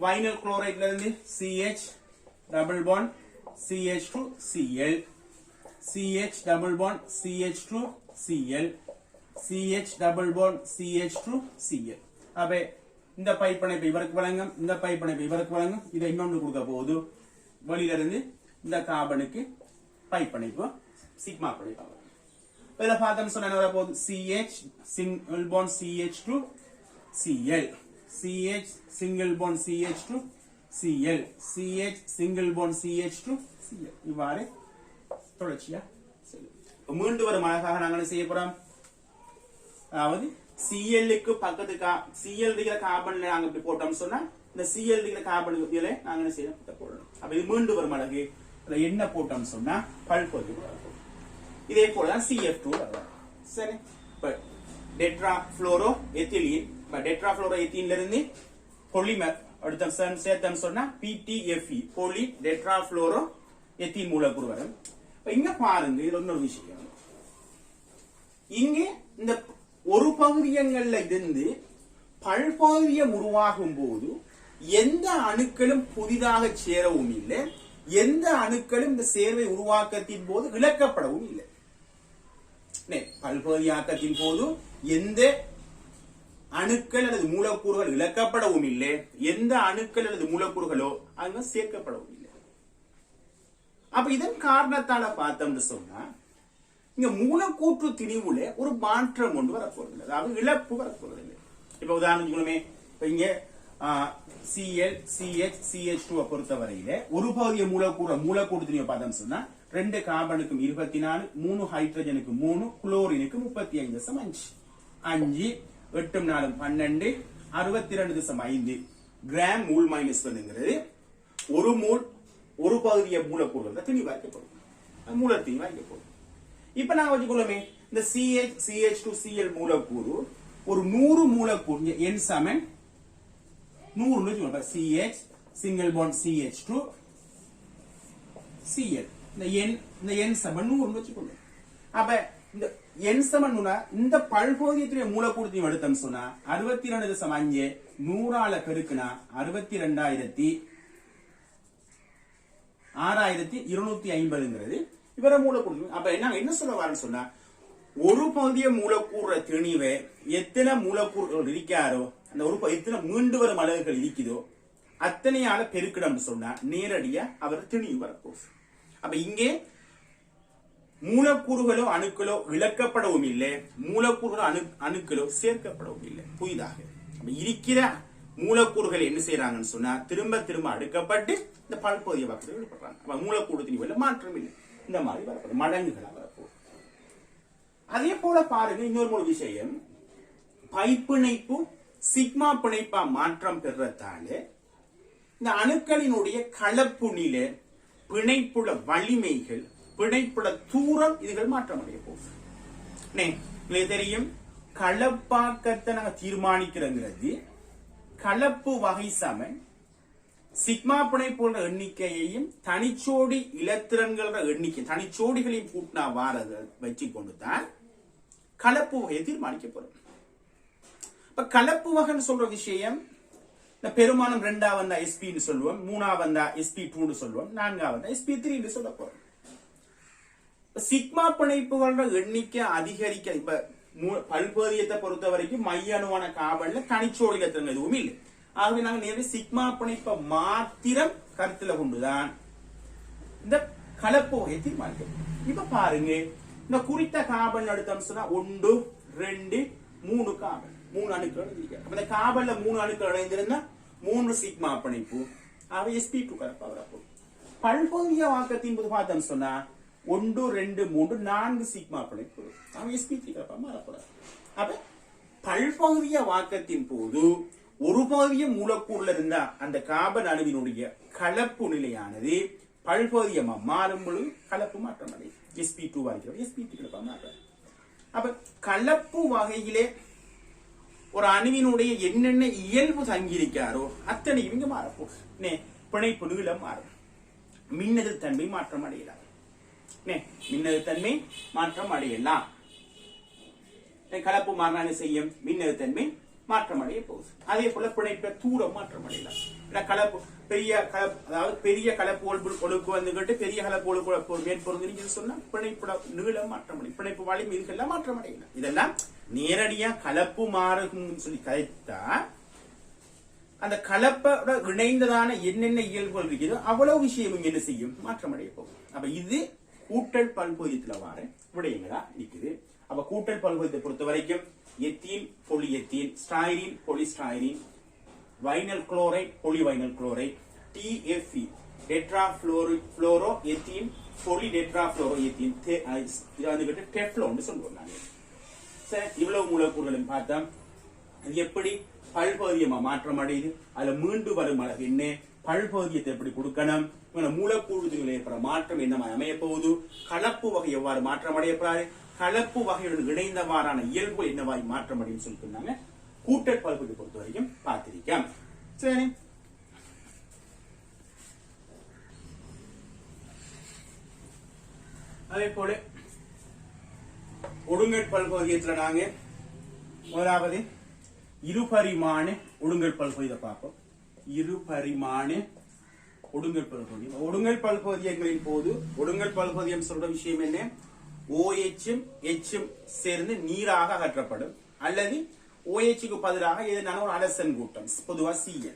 வைனைல் குளோரைட்ல இருந்து CH double bond CH2 Cl CH double bond CH2 Cl CH double bond CH2 Cl அப்ப இந்த பைப் பிணைப்பு இவருக்கு வழங்கும் இந்த பைப் பிணைப்பு இவருக்கு வழங்கும் இதை இன்னொன்று கொடுக்க போகுது வெளியில இருந்து இந்த கார்பனுக்கு பைப் பிணைப்பு சிக்மா பிணைப்பு இதுல பார்த்தோம்னு சொன்னா வர போகுது CH single bond CH2 Cl CH single bond CH2 Cl CH single bond CH2 Cl இவ்வாறு தொடர்ச்சியா மீண்டும் வரும் அழகாக நாங்கள் செய்ய போறோம் அதாவது Cl க்கு பக்கத்து Cl இருக்கிற கார்பன் நாங்க இப்படி போட்டோம் சொன்னா இந்த Cl இருக்கிற கார்பன் இதுல நாங்க என்ன செய்யணும் போடணும் அப்ப இது மீண்டும் வரும் அழகு என்ன போட்டோம் சொன்னா பல்பகுதி இதே போலதான் CF2 வரும் சரி but tetra fluoro ethylene tetra fluoro எத்தீன்ல இருந்து பொலிமர் அடுத்த சேர்த்தம் சொன்னா PTFE போலி டெட்ரா புளோரோ எத்தீன் மூலக்கூறு வரும் இங்க பாருங்க இது இன்னொரு விஷயம் இங்க இந்த ஒரு பகுதியங்கள்ல இருந்து பல்பகுதியம் உருவாகும் போது எந்த அணுக்களும் புதிதாக சேரவும் இல்லை எந்த அணுக்களும் இந்த சேர்வை உருவாக்கத்தின் போது இழக்கப்படவும் இல்லை பல்பகுதியாக்கத்தின் போது எந்த அணுக்கள் அல்லது மூலக்கூறுகள் இழக்கப்படவும் இல்லை எந்த அணுக்கள் அல்லது மூலக்கூறுகளோ அங்க சேர்க்கப்படவும் இல்லை அப்ப இதன் காரணத்தால பார்த்தோம்னு சொன்னா இங்க மூலக்கூற்று திணிவுல ஒரு மாற்றம் கொண்டு வரப்போறது அதாவது இழப்பு வரப்போறது இல்லை இப்ப உதாரணத்துக்குமே இங்க Cl CH CH2 பொறுத்தவரையில ஒரு பகுதிய மூலக்கூற்று திணிவை பார்த்தோம்னு சொன்னா 2 கார்பனுக்கும் 24 3 ஹைட்ரஜனுக்கு 3 குளோரினுக்கு 35.5 5 8 4 12 62.5 கிராம் மூல் மைனஸ் வந்துங்கிறது ஒரு மூல் ஒரு பகுதிய மூலக்கூறுகள் திணிவாக்கப்படும் மூல திணிவாக்கப்படும் இப்ப நாங்க வச்சுக்கொள்ளுமே இந்த CH CH2 Cl மூலக்கூறு ஒரு 100 மூலக்கூறு n சமன் 100 CH single bond CH2 Cl இந்த n சமன் 100 வச்சுக்கொள்ளும் அப்ப இந்த n சமன் இந்த பல்பகுதியத்துடைய மூலக்கூறு எடுத்தோம் சொன்னா 62.5 100ஆல பெருக்குனா 62,250 இவர மூலக்கூறு அப்ப என்ன சொல்ல வரேன்னு சொன்னா ஒரு பகுதிய மூலக்கூற திணிவை எத்தனை மூலக்கூறுகள் இருக்காரோ அந்த ஒரு எத்தனை மீண்டு வரும் அலகுகள் இருக்குதோ அத்தனையால பெருக்கிடம் சொன்னா நேரடியா அவர் திணிவு வரப்போகுது அப்ப இங்கே மூலக்கூறுகளோ அணுக்களோ இழக்கப்படவும் இல்லை மூலக்கூறுகளோ அணுக்களோ சேர்க்கப்படவும் இல்லை புதிதாக இருக்கிற மூலக்கூறுகள் என்ன செய்யறாங்கன்னு சொன்னா திரும்ப திரும்ப அடுக்கப்பட்டு இந்த பல்பகுதிய பக்கத்தில் விடுபடுறாங்க மூலக்கூறு திணிவுல மாற்றம் இல்லை இந்த மாதிரி வரப்போகுது மடங்குகளா வரப்போகுது அதே போல பாருங்க இன்னொரு விஷயம் பைப்பிணைப்பு சிக்மா பிணைப்பா மாற்றம் பெறத்தால இந்த அணுக்களினுடைய கலப்பு நிலை பிணைப்புல வலிமைகள் பிணைப்புல தூரம் இதுகள் மாற்றம் அடைய போகுது உங்களுக்கு தெரியும் கலப்பாக்கத்தை நாங்க தீர்மானிக்கிறோங்கிறது கலப்பு வகை சமன் சிக்மா பிணைப்புன்ற எண்ணிக்கையையும் தனிச்சோடி இலத்திரன்கள எண்ணிக்கை தனிச்சோடிகளையும் கூட்டினா வாரத வச்சு கொண்டுதான் கலப்பு வகையை தீர்மானிக்கப்படும் இப்ப கலப்பு வகைன்னு சொல்ற விஷயம் இந்த பெருமானம் 2ஆ வந்தா SP சொல்லுவோம் 3ஆ வந்தா SP2 சொல்லுவோம் 4ஆ வந்தா SP3 சொல்ல போறோம் சிக்மா பிணைப்புகளோட எண்ணிக்கை அதிகரிக்க இப்ப பல்பகுதியத்தை பொறுத்த வரைக்கும் மைய அணுவான கார்பன்ல தனிச்சோடி இலத்திரங்கள் எதுவும் இல்லை ஆகவே நாங்கள் நேரடி சிக்மா பிணைப்பை மாத்திரம் கருத்துல கொண்டுதான் இந்த கலப்பு வகையை தீர்மானிக்கும். இப்ப பாருங்க, இந்த குறித்த கார்பன் எடுத்தோம்னு சொன்னா 1 2 3 கார்பன் 3 அணுக்கள் எழுதிருக்காங்க. இந்த கார்பன்ல 3 அணுக்கள் இணைந்திருந்தா 3 சிக்மா பிணைப்பு, அவை sp2 கலப்பா வரப்போகுது. பல்பகுதிய வாக்கத்தின் போது பார்த்தோம்னு சொன்னா 1 2 3 4 சிக்மா பிணைப்பு, அவை sp3 கலப்பா மாறப்போறாங்க. அப்ப பல்பகுதிய வாக்கத்தின் போது ஒரு பகுதிய மூலக்கூறுல இருந்தா அந்த கார்பன் அணுவினுடைய கலப்பு நிலையானது பல்பகுதியமா மாறும் பொழுது கலப்பு மாற்றம் அடையும். sp2 வாய்க்கிறது sp3 கலப்பா மாறும். அப்ப கலப்பு வகையிலே ஒரு அணுவினுடைய என்னென்ன இயல்பு தங்கியிருக்காரோ அத்தனை இவங்க மாறப்போகுது. பிணைப்பு நீளம் மாறும், மின்னது தன்மை மாற்றம் அடையலாம். மின்னது தன்மை மாற்றம் அடையலாம். கலப்பு மாறினாலும் செய்யும் மின்னது தன்மை மாற்றம் அடைய போகுது. அதே போல பிணைப்ப தூரம் மாற்றம் அடையலாம். கலப்பு பெரிய கலப்பு, அதாவது பெரிய கலப்பு ஒழுக்கு வந்துகிட்டு பெரிய கலப்பு ஒழுக்கு மேற்பொருந்துன்னு சொன்னா பிணைப்பு நீளம் மாற்றம் அடையும், பிணைப்பு வலிமை இதுக்கெல்லாம் மாற்றம் அடையலாம். இதெல்லாம் நேரடியா கலப்பு மாறும் சொல்லி கதைத்தா அந்த கலப்போட இணைந்ததான என்னென்ன இயல்புகள் இருக்குதோ அவ்வளவு விஷயம் என்ன செய்யும், மாற்றம் அடைய போகும். அப்ப இது கூட்டல் பல்பகுதியத்துல வார விடயங்களா இருக்குது. அப்ப கூட்டல் பல்பகுதியை பொறுத்த வரைக்கும் ethene polyethene, styrene polystyrene, vinyl chloride polyvinyl chloride, TFE tetra fluoro ethene poly tetra fluoro ethene, Teflon சொல்லுவாங்க. சரி, இவ்வளவு மூலக்கூறுகளும் பார்த்தா எப்படி பல்பகுதியமா மாற்றம் அடையுது, அதுல மீண்டு வரும் அளவு என்ன, பல்பகுதியத்தை எப்படி கொடுக்கணும், மூலக்கூறுகளில் ஏற்பட மாற்றம் என்ன அமைய போகுது, கலப்பு வகை எவ்வாறு மாற்றம் அடையப்படாது, கலப்பு வகையுடன் இணைந்தவாறான இயல்பு என்னவாய் மாற்றம் அடையும் சொல்லிட்டு கூட்டல் பல்பகுதியை பொறுத்த வரைக்கும் பார்த்திருக்கோம். சரி, அதே போல ஒடுங்கல் பல்பகுதியத்துல நாங்க முதலாவது இருபரிமாண ஒடுங்கல் பல்பகுதியை பார்ப்போம். இருபரிமாண ஒடுங்கல் பல்பகுதி. ஒடுங்கல் பல்பகுதியங்களின் போது ஒடுங்கல் பல்பகுதியம் சொல்ற விஷயம் என்ன, OHம் Hம் சேர்ந்து நீராக அகற்றப்படும், அல்லது OHக்கு பதிலாக எதுனாலும் ஒரு அலசன் கூட்டம், பொதுவா Cl,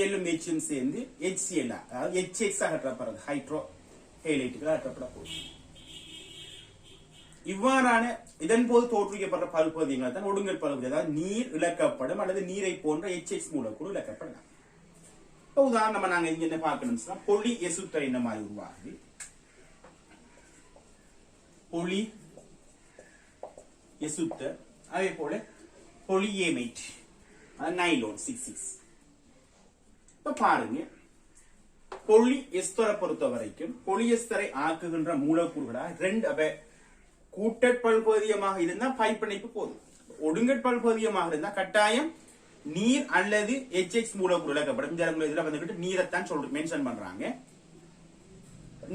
Clம் Hம் சேர்ந்து HCl, அதாவது HX அகற்றப்படுறது, ஹைட்ரோ ஹைலைட்டுகள் அகற்றப்பட போகுது. இவ்வாறான இதன் போது தோற்றுவிக்கப்படுற பல்பகுதியங்கள் தான் ஒடுங்கல் பல்பகுதி. அதாவது நீர் இழக்கப்படும் அல்லது நீரை போன்ற HX மூலக்கூறு இழக்கப்படலாம். உதாரணமா நாங்க இங்க என்ன பார்க்கணும்னு சொன்னா பொலி எசுத்தர் என்ன மாதிரி உருவாகுது, பொலி எசுத்தர், அதே போல பொலியேமைட், நைலோன் 66. இப்ப பாருங்க, பொலி எஸ்தரை பொறுத்த வரைக்கும் பொலியஸ்தரை ஆக்குகின்ற மூலக்கூறுகளா ரெண்டு கூட்டற் பல்பகுதியமாக இருந்தா பைப்பிணைப்பு போதும். ஒடுங்கற் பல்பகுதியமாக இருந்தா கட்டாயம் நீர் அல்லது HX மூலக்கூறு இழக்கப்படும். இதுல வந்துட்டு நீரைத்தான் மென்ஷன் பண்றாங்க.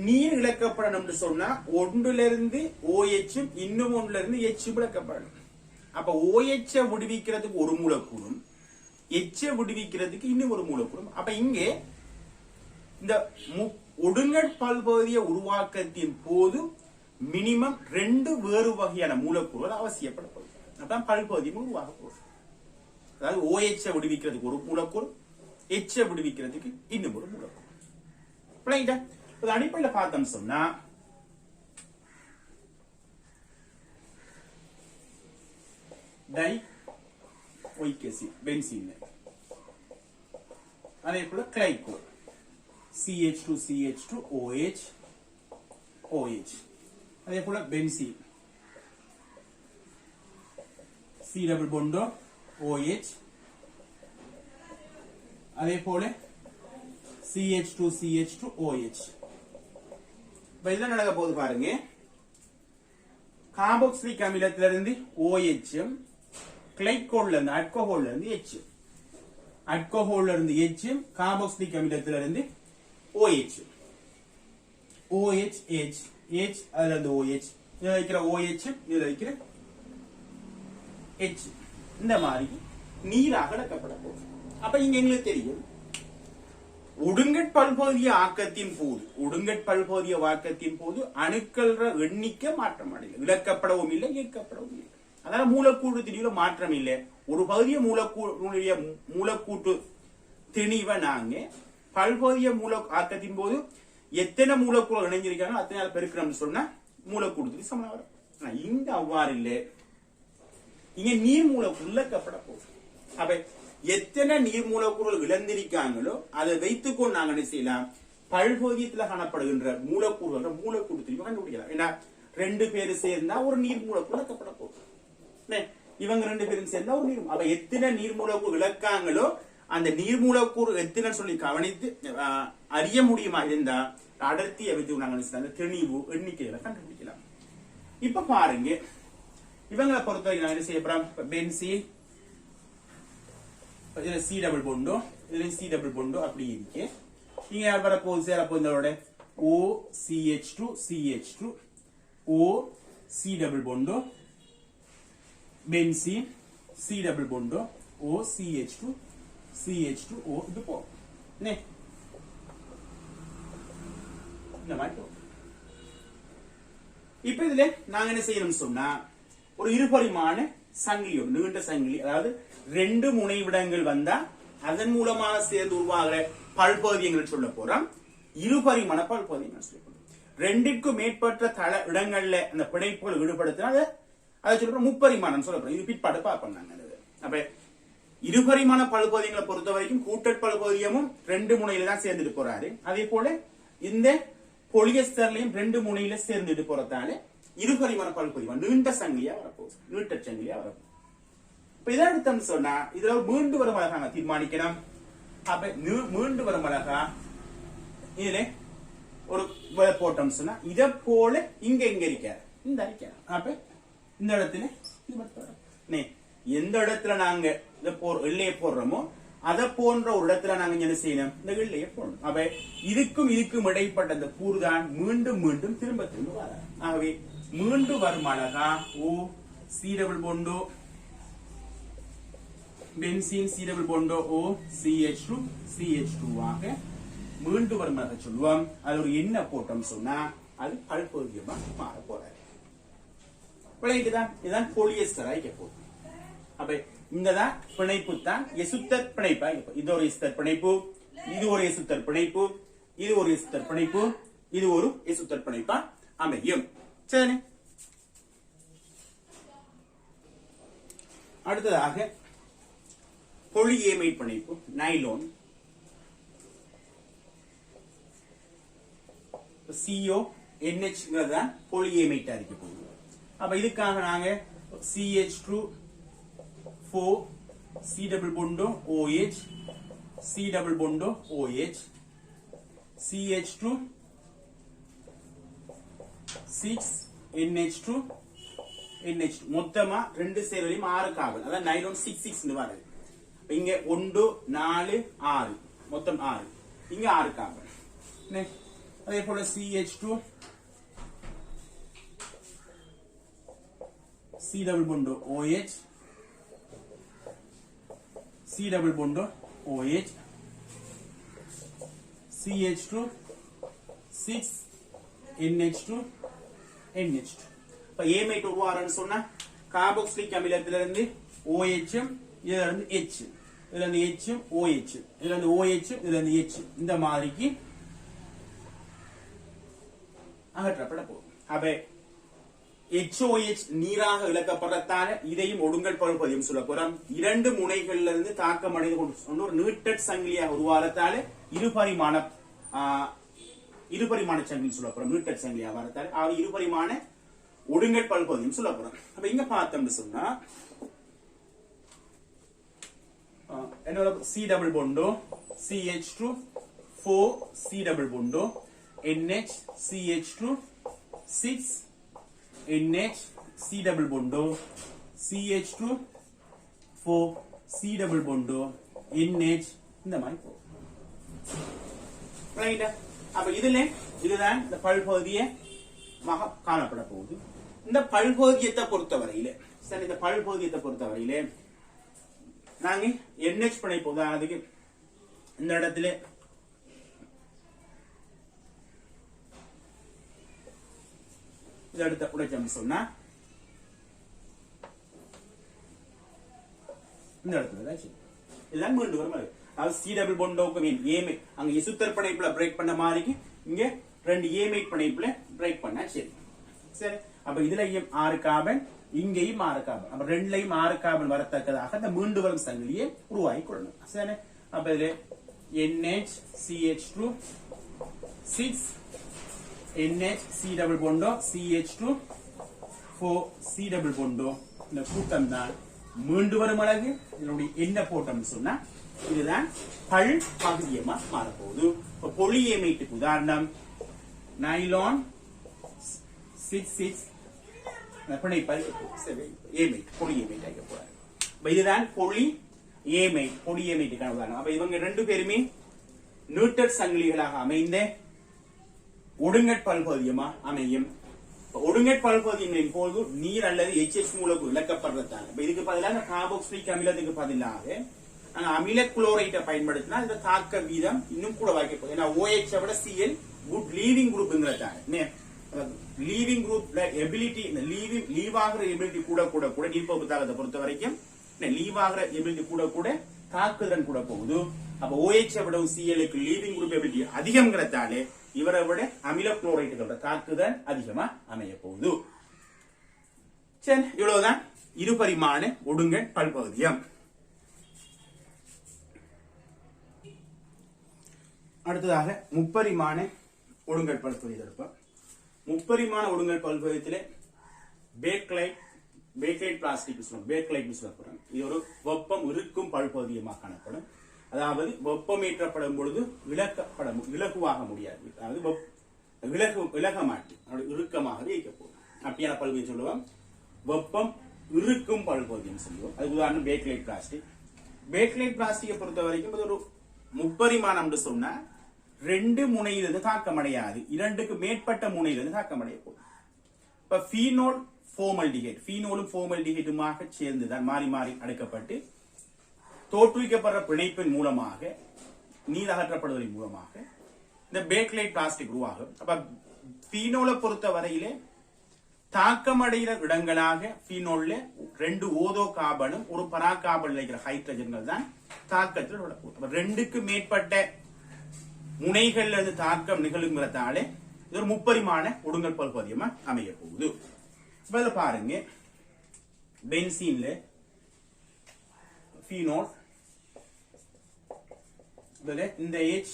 நீர் இழக்கப்படணும் சொன்னா ஒன்றுல இருந்து OHம் இன்னும் ஒன்றுல இருந்து H இழக்கப்படணும். அப்ப OH விடுவிக்கிறதுக்கு ஒரு மூலக்கூறும் H விடுவிக்கிறதுக்கு இன்னும் ஒரு மூலக்கூறும். அப்ப இங்கே இந்த ஒடுங்கற் பல்பகுதிய உருவாக்கத்தின் போது மினிமம் 2 வேறு வகையான மூலக்கூறுகள் அவசியப்படப்படும். அதான் பல்பகுதி உருவாக போகுது. அதாவது OH விடுவிக்கிறதுக்கு ஒரு மூலக்கூறு, H விடுவிக்கிறதுக்கு இன்னும் ஒரு மூலக்கூறு. அடிப்படையில் பார்த்தோம் சொன்னா டை ஒயிக் ஆசிட் பென்சீன், அதே போல கிளைகோ CH2CH2OH OH, அதே போல benzene C double bond OH, அதே போல CH2CH2OH. இப்ப இதெல்லாம் நடக்க போது பாருங்க, கார்பாக்சிலிக் அமிலத்திலிருந்து OHம், கிளைகோல்ல இருந்து ஆல்கஹால்ல இருந்து H, ஆல்கஹால்ல இருந்து Hம், carboxylic அமிலத்திலிருந்து OH, OH H H அதுல இருந்து OH, இதுல வைக்கிற OH இதுல வைக்கிற H, இந்த மாதிரி நீராக இழக்கப்பட போகுது. அப்ப இங்க எங்களுக்கு தெரியும் ஒடுங்கற் பல்பகுதிய ஆக்கத்தின் போது அணுக்கள் எண்ணிக்கை மாற்றம் அடையல, இழக்கப்படவும் இல்லை இயக்கப்படவும் இல்லை. அதனால மூலக்கூறு திணிவுல மாற்றம் இல்லை. ஒரு பகுதிய மூலக்கூட்டு திணிவை நாங்க பல்பகுதிய ஆக்கத்தின் போது எத்தனை மூலக்கூறு இணைஞ்சிருக்காங்க அத்தனை பெருக்கிறோம்னு சொன்னா மூலக்கூறு சமனா வரும். ஆனா இங்க அவ்வாறு இல்லை. இங்க நீர் மூலக்கூறு இழக்கப்பட போகுது. அப்ப எத்தனை நீர் மூலக்கூறுகள் இழந்திருக்காங்களோ அதை வைத்துக்கொண்டு நாங்க என்ன செய்யலாம், பல்பகுதியத்தில் காணப்படுகின்ற மூலக்கூறுகள் மூலக்கூறு திரும்பி கண்டுபிடிக்கலாம். ஏன்னா 2 பேரும் சேர்ந்தா ஒரு நீர் மூலக்கூறு இழக்கப்பட போகுது. இவங்க 2 பேரும் சேர்ந்தா ஒரு நீர். அப்ப எத்தனை நீர் மூலக்கூறு இழக்காங்களோ அந்த நீர் மூலக்கூறு எத்தனை சொல்லி கவனித்து அறிய முடியுமா இருந்தா அடர்த்தியை வைத்து நாங்க தெளிவு எண்ணிக்கையில கண்டுபிடிக்கலாம். இப்ப பாருங்க, இவங்களை பொறுத்த வரைக்கும் என்ன செய்ய போறோம், பென்சீன் இதுல சி டபுள் பொண்டோ, இதுல சி டபுள் பொண்டோ அப்படி இருக்கு. இங்க யார் வர போகுது, சேர போகுது OCH2 CH2 O C double பொண்டோ, பென்சீன் C டபுள் பொண்டோ OCH2 CH2 O இது போகும். இந்த மாதிரி போகும். இப்ப இதுல நாங்க என்ன செய்யணும் சொன்னா, ஒரு இருபரிமாண சங்கிலி, ஒரு நீண்ட சங்கிலி, அதாவது 2 முனைவிடங்கள் வந்தா அதன் மூலமாக சேர்ந்து உருவாகிற பல்பகுதியங்கள் சொல்ல போறோம். இருபரிமாண பல்பகுதியங்கள் சொல்ல போறோம். 2க்கும் மேற்பட்ட தள இடங்கள்ல அந்த பிணைப்புகள் ஈடுபடுத்தினா அதை சொல்ற முப்பரிமாணம் சொல்ல போறோம். இது பிற்பாடு பார்ப்போம். அப்ப இருபரிமாண பல்பகுதியங்களை பொறுத்த வரைக்கும் கூட்டல் பல்பகுதியமும் 2 முனையில தான் சேர்ந்துட்டு போறாரு. அதே போல இந்த பொலியஸ்டர்லயும் 2 முனையில சேர்ந்துட்டு போறதால இருபரிமாண பல்பகுதியம் நீண்ட சங்கிலியா வரப்போகுது, நீட்ட சங்கிலியா வரப்போகுது. இப்ப இதை எடுத்தோம்னு சொன்னா இதுல மீண்டு வரும் அழகா தீர்மானிக்கணும். அப்ப மீண்டு வரும் அழகா இதுல ஒரு போட்டோம் சொன்னா இதை போல இங்க இருக்காரு, இந்த அறிக்கை. அப்ப இந்த இடத்துல எந்த இடத்துல நாங்க எல்லையை போடுறோமோ அதை போன்ற ஒரு இடத்துல நாங்க என்ன செய்யணும், இந்த எல்லையை போடணும். அப்ப இதுக்கும் இடைப்பட்ட இந்த கூறு தான் மீண்டும் மீண்டும் திரும்ப வர. ஆகவே மீண்டு வரும் அழகா O C டபுள் பொண்டோ பென்சீன் C டபுள் பொண்டோ O CH2 CH2 ஆக மீண்டு வரும் அழகா சொல்லுவோம். அது ஒரு என்ன போட்டோம் சொன்னா அது பல்பகுதியமா மாற போறாரு. இதுதான் பொலியஸ்டர் ஆகிக்க போகுது. அப்ப இங்கதான் பிணைப்பு தான் எசுத்தர் பிணைப்பா. இது ஒரு எசுத்தர் பிணைப்பு, இது ஒரு எசுத்தர் பிணைப்பு, இது ஒரு எசுத்தர் பிணைப்பு, இது ஒரு எசுத்தர் பிணைப்பா அமையும். சரி, அடுத்ததாக பொலியேமைட் பிணைப்பு நைலோன் CO NH தான் பொலியேமைட்டா இருக்க போகுது. அப்ப இதுக்காக நாங்க CH2 4 C double bondo OH C double bondo OH CH2 6 NH2 NH2 மொத்தமா 2 சேர்வையும் 6 கார்பன். அதான் நைலோன் 6 ன்னு வருது. இங்க 1 4 6 மொத்தம் 6, இங்க 6 கார்பன். அதே போல CH2 C double bondo OH C double bondo OH CH2 6 NH2 NH2. இப்ப ஏமைட் உருவாரன்னு சொன்னா கார்பாக்சிலிக் அமிலத்திலிருந்து OH இதுல இருந்து H, இதுல இருந்து H OH, இதுல இருந்து OH இதுல இருந்து H இந்த மாதிரிக்கு அகற்றப்பட போகும். அப்ப HOH நீராக இழக்கப்படுறதால இதையும் ஒடுங்கல் பல்பகுதியம் சொல்ல போறோம். 2 முனைகள்ல இருந்து தாக்கம் அடைந்து கொண்டு ஒரு நீட்டட் சங்கிலியாக உருவாரத்தால இருபரிமாண சங்கிலி சொல்ல போறோம். நீட்டட் சங்கிலியா வரத்தால இருபரிமாண ஒடுங்கல் பல்பகுதியம் சொல்ல போறோம். அப்ப இங்க பார்த்தோம்னு சொன்னா என்னோட C double bondo CH2 4 C double bondo NH CH2 6 NH C double bondo CH2 4 C double bondo NH இந்த மாதிரி போகும். ரைட்டா? அப்ப இதுதான் இந்த பல்பகுதியை காணப்பட போகுது. இந்த பல்பகுதியத்தை பொறுத்தவரையில சரி, இந்த பல்பகுதியத்தை பொறுத்தவரையில நாங்க NH பிணைப்பு உதாரணத்துக்கு இந்த இடத்துல அடுத்த உடைச்சம் சொன்னா இந்த இடத்துல எல்லாம் மீண்டு வரும். அதாவது C double bondோக்கு மீன் ஏமே அங்க எசுத்தர் பிணைப்புல பிரேக் பண்ண மாதிரி இங்க 2 ஏமைட் பிணைப்புல பிரேக் பண்ணா சரி. சரி, அப்ப இதுலயும் 6 கார்பன், இங்கேயும் 6 கார்பன். அப்ப 2லயும் 6 கார்பன் வரத்தக்கதாக இந்த மீண்டு வரும் சங்கிலியை உருவாக்கி கொள்ளணும். சரி, அப்ப இதுல NHCH2 6 NHC டபுள் பொண்டோ CH2 4 C டபுள் பொண்டோ. இந்த கூட்டம் தான் மீண்டு வரும் அழகு. இதனுடைய என்ன போட்டோம்னு சொன்னா இதுதான் பல் பகுதியமா மாறப்போகுது. இப்ப பொலியேமைட்டுக்கு உதாரணம் நைலான் 66 பிணைப்பல் ஏமைட், பொலியேமைட் ஆக போறாரு. இதுதான் பொலியேமைட்டுக்கான உதாரணம். அப்ப இவங்க 2 பேருமே நியூட்டர் சங்கிலிகளாக அமைந்த ஒடுங்கற் பல்பகுதியமா அமையும். ஒடுங்கற் பல்பகுதியின் போது நீர் அல்லது HH மூலக்கூறு இழக்கப்படுறதால இதுக்கு பதிலாக கார்பாக்சிலிக் அமிலத்துக்கு பதிலாக அமில குளோரைட்டை பயன்படுத்தினா இந்த தாக்க வீதம் இன்னும் கூட வாய்க்க. ஏன்னா OH விட Cl குட் லீவிங் குரூப்ங்கிறதால லீவிங் குரூப்ல எபிலிட்டி, லீவ் ஆகிற எபிலிட்டி கூட கூட கூட நீர்ப்பகுப்பு தாக்கத்தை பொறுத்த வரைக்கும் லீவ் ஆகிற எபிலிட்டி கூட கூட தாக்குதிறன் கூட போகுது. அப்ப OH விட Cl க்கு லீவிங் குரூப் எபிலிட்டி அதிகம்ங்கிறதால இவரை விட அமில குளோரைட்டுகளோட தாக்குதல் அதிகமா அமைய போகுது. சரி, இவ்வளவுதான் இருபரிமாண ஒடுங்கற் பல்பகுதியம். அடுத்ததாக முப்பரிமாண ஒடுங்கற் பல்பகுதி இருப்போம். முப்பரிமாண ஒடுங்கற் பல்பகுதியிலே பேக்லைட் பிளாஸ்டிக் சொல்லப்படும். இது ஒரு வெப்பம் இருக்கும் பல்பகுதியமாக காணப்படும். அதாவது வெப்பமேற்றப்படும் பொழுது விலகுவாக முடியாது. அதாவது விலக மாட்டேன், இறுக்கமாக வைக்கப்படும். அப்படியான பல்பகுதி சொல்லுவோம் வெப்பம் இருக்கும் பல்பகுதின்னு சொல்லுவோம். அது உதாரணம் பேக்லைட் பிளாஸ்டிக். பேக்லைட் பிளாஸ்டிக்கை பொறுத்த வரைக்கும் அது ஒரு முப்பரிமாணம் சொன்னா 2 முனையிலிருந்து தாக்கமடையாது, 2க்கு மேற்பட்ட முனையிலிருந்து தாக்கமடைய போகும். இப்ப ஃபீனோல் ஃபோமல்டிஹைட், ஃபீனோலும் ஃபோமல்டிஹைட்டுமாக சேர்ந்துதான் மாறி மாறி அடுக்கப்பட்டு தோற்றுவிக்கப்படுற பிணைப்பின் மூலமாக நீர் அகற்றப்படுவதன் மூலமாக இந்த பேக்லைட் பிளாஸ்டிக் உருவாகும். அப்ப ஃபீனோலை பொறுத்த வரையிலே தாக்கமடைகிற இடங்களாக ஃபீனோல்ல 2 ஓதோ கார்பனும் ஒரு பரா கார்பன் இருக்கிற ஹைட்ரஜன்கள் தான் தாக்கத்தில் விடப்போகுது. 2க்கு மேற்பட்ட முனைகள்ல இருந்து தாக்கம் நிகழுங்கிறதால இது ஒரு முப்பரிமாண ஒடுங்கற் பல்பகுதியமா அமைய போகுது. இப்ப பாருங்க, பென்சீன்ல ஃபீனோல் இந்த H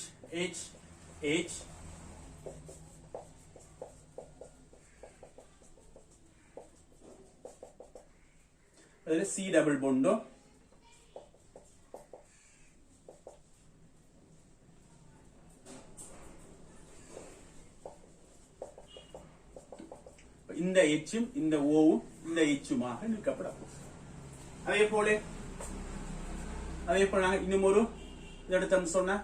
அதுல C டபுள் பொண்டோ இந்த எச்சும் இந்த ஓவும் இந்த எச்சுமாக நிற்கப்பட போகுது. அதே போல நாங்க இன்னும் ஒரு எடுத்தோம் சொன்னா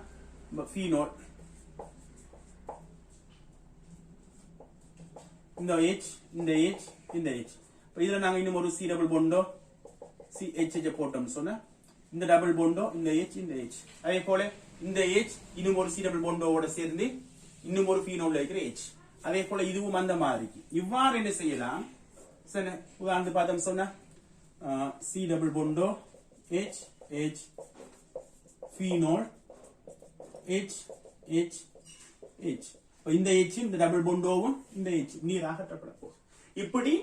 ஃபீனோல் இந்த H இந்த H இந்த H. இதுல நாங்க இன்னும் ஒரு C டபுள் பொண்டோ CH போட்டோம் சொன்னா இந்த டபுள் பொண்டோ இந்த H இந்த H. அதே போல இந்த H இன்னும் ஒரு C டபுள் பொண்டோவோட சேர்ந்து இன்னும் ஒரு ஃபீனோல்ல இருக்கிற H. அதே போல இதுவும் அந்த மாதிரி. இவ்வாறு என்ன செய்யலாம்? சரி, உதாரணத்துக்கு பார்த்தோம் சொன்னா C டபுள் பொண்டோ H H phenol H H H. இந்த H இந்த டபுள் பொண்டோவும் இந்த H நீர் அகற்றப்பட போகுது. இப்படி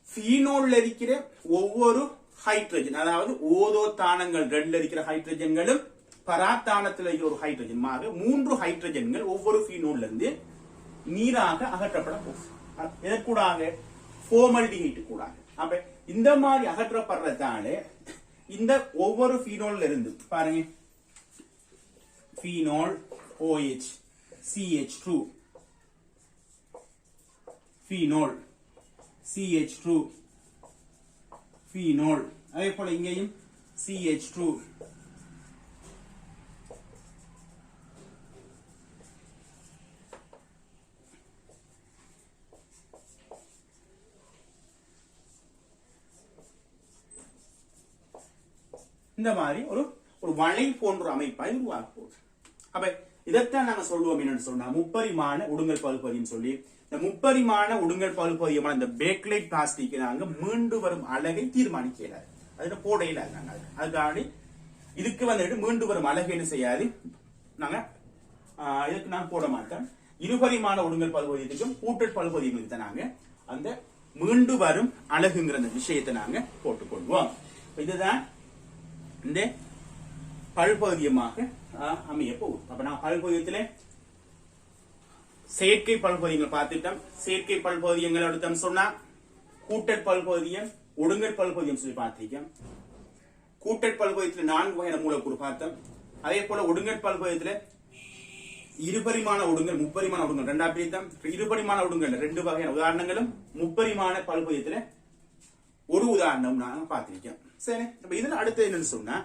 ஃபீனோல்ல இருக்கிற ஒவ்வொரு ஹைட்ரஜன், அதாவது ஓதோ தானங்கள் 2 இருக்கிற ஹைட்ரஜன்களும் பராத்தானத்தில் இருக்கிற ஒரு ஹைட்ரஜன் மாக 3 ஹைட்ரஜன்கள் ஒவ்வொரு ஃபீனோல்ல இருந்து நீராக அகற்றப்பட போகுது. எதற்கூடாக? ஃபோமல்டிஹைட் கூடாக. அப்ப இந்த மாதிரி அகற்றப்படுறதால இந்த ஒவ்வொரு ஃபீனோல்ல இருந்து பாருங்க, phenol OH CH2 phenol CH2 phenol. அதே போல இங்கேயும் CH2 இந்த மாதிரி ஒரு வளை போன்ற அமைப்பை உருவாக்க போகுது. அப்ப இதைத்தான் நாங்க சொல்லுவோம் என்னன்னு சொன்னா முப்பரிமாண ஒடுங்கல் பகுப்பதின்னு சொல்லி. இந்த முப்பரிமாண ஒடுங்கல் பகுப்பதியமான இந்த பேக்லைட் பிளாஸ்டிக் நாங்க மீண்டு வரும் அழகை தீர்மானிக்கல, அதுல போடையில நாங்க அதுக்காக இதுக்கு வந்துட்டு மீண்டு வரும் அழகு என்ன செய்யாது, நாங்க இதுக்கு நான் போட மாட்டேன். இருபரிமாண ஒடுங்கல் பல்பகுதியத்துக்கும் கூட்டல் பல்பகுதியங்களுக்கு நாங்க அந்த மீண்டு வரும் அழகுங்கிற அந்த விஷயத்தை நாங்க போட்டுக்கொள்வோம். இதுதான் இந்த பல்பகுதியமாக அமைய போகுது. அப்ப நான் பல்பகுதியத்திலே செயற்கை பல்பகுதியங்கள் பார்த்துட்டோம். செயற்கை பல்பகுதியங்கள் எடுத்தோம் சொன்னா கூட்டல் பல்பகுதியம், ஒடுங்கல் பல்பகுதியம் சொல்லி பார்த்திருக்கோம். கூட்டல் பல்பகுதியத்தில் 4 வகையான மூலக்கூறு பார்த்தோம். அதே போல ஒடுங்கல் பல்பகுதியத்தில் இருபரிமாண ஒடுங்கல், முப்பரிமாண ஒடுங்கல் ரெண்டா பிரித்தோம். இருபரிமாண ஒடுங்கல் 2 வகையான உதாரணங்களும், முப்பரிமாண பல்பகுதியத்தில் ஒரு உதாரணம் நான் பார்த்திருக்கேன். சரி, இப்ப இதுல அடுத்து என்னன்னு சொன்னா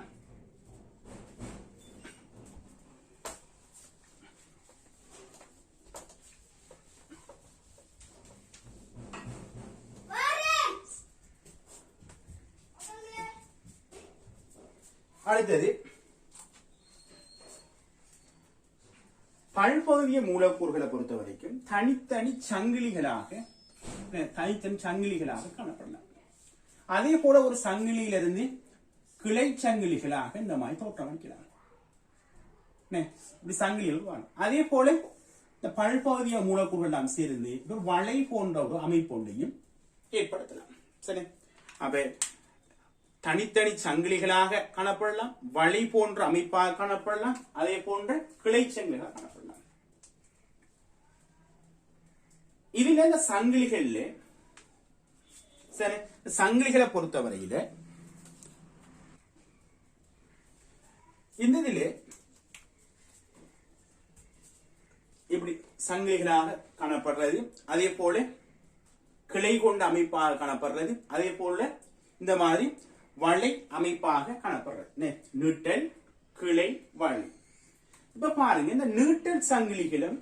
அடுத்தது பல்பகுதிய மூலக்கூறுகளை பொறுத்த வரைக்கும் தனித்தனி சங்கிலிகளாக காணப்படலாம். அதே போல ஒரு சங்கிலியிலிருந்து கிளை சங்கிலிகளாக இந்த மாதிரி தோற்றமளிக்கலாம். இப்படி சங்கிலிகள் வாழும். அதே போல இந்த பல்பகுதிய மூலக்கூறுகள் எல்லாம் சேர்ந்து ஒரு வளை போன்ற ஒரு அமைப்பு ஒன்றையும் ஏற்படுத்தலாம். சரி, அப்ப தனித்தனி சங்கிலிகளாக காணப்படலாம், வளை போன்ற அமைப்பாக காணப்படலாம், அதே போன்ற கிளை சங்கிலிகளாக காணப்படலாம். இதுல இந்த சங்கிலிகள்ல சரி, சங்கிலிகளை பொறுத்தவரையில இந்த இதுல இப்படி சங்கிலிகளாக காணப்படுறது, அதே போல கிளை கொண்ட அமைப்பாக காணப்படுறது, அதே போல இந்த மாதிரி வளை அமைப்பாக காணப்படுறது. நீட்டல், கிளை, வளை. இப்ப பாருங்க, இந்த நீட்டல் சங்கிலிகளும்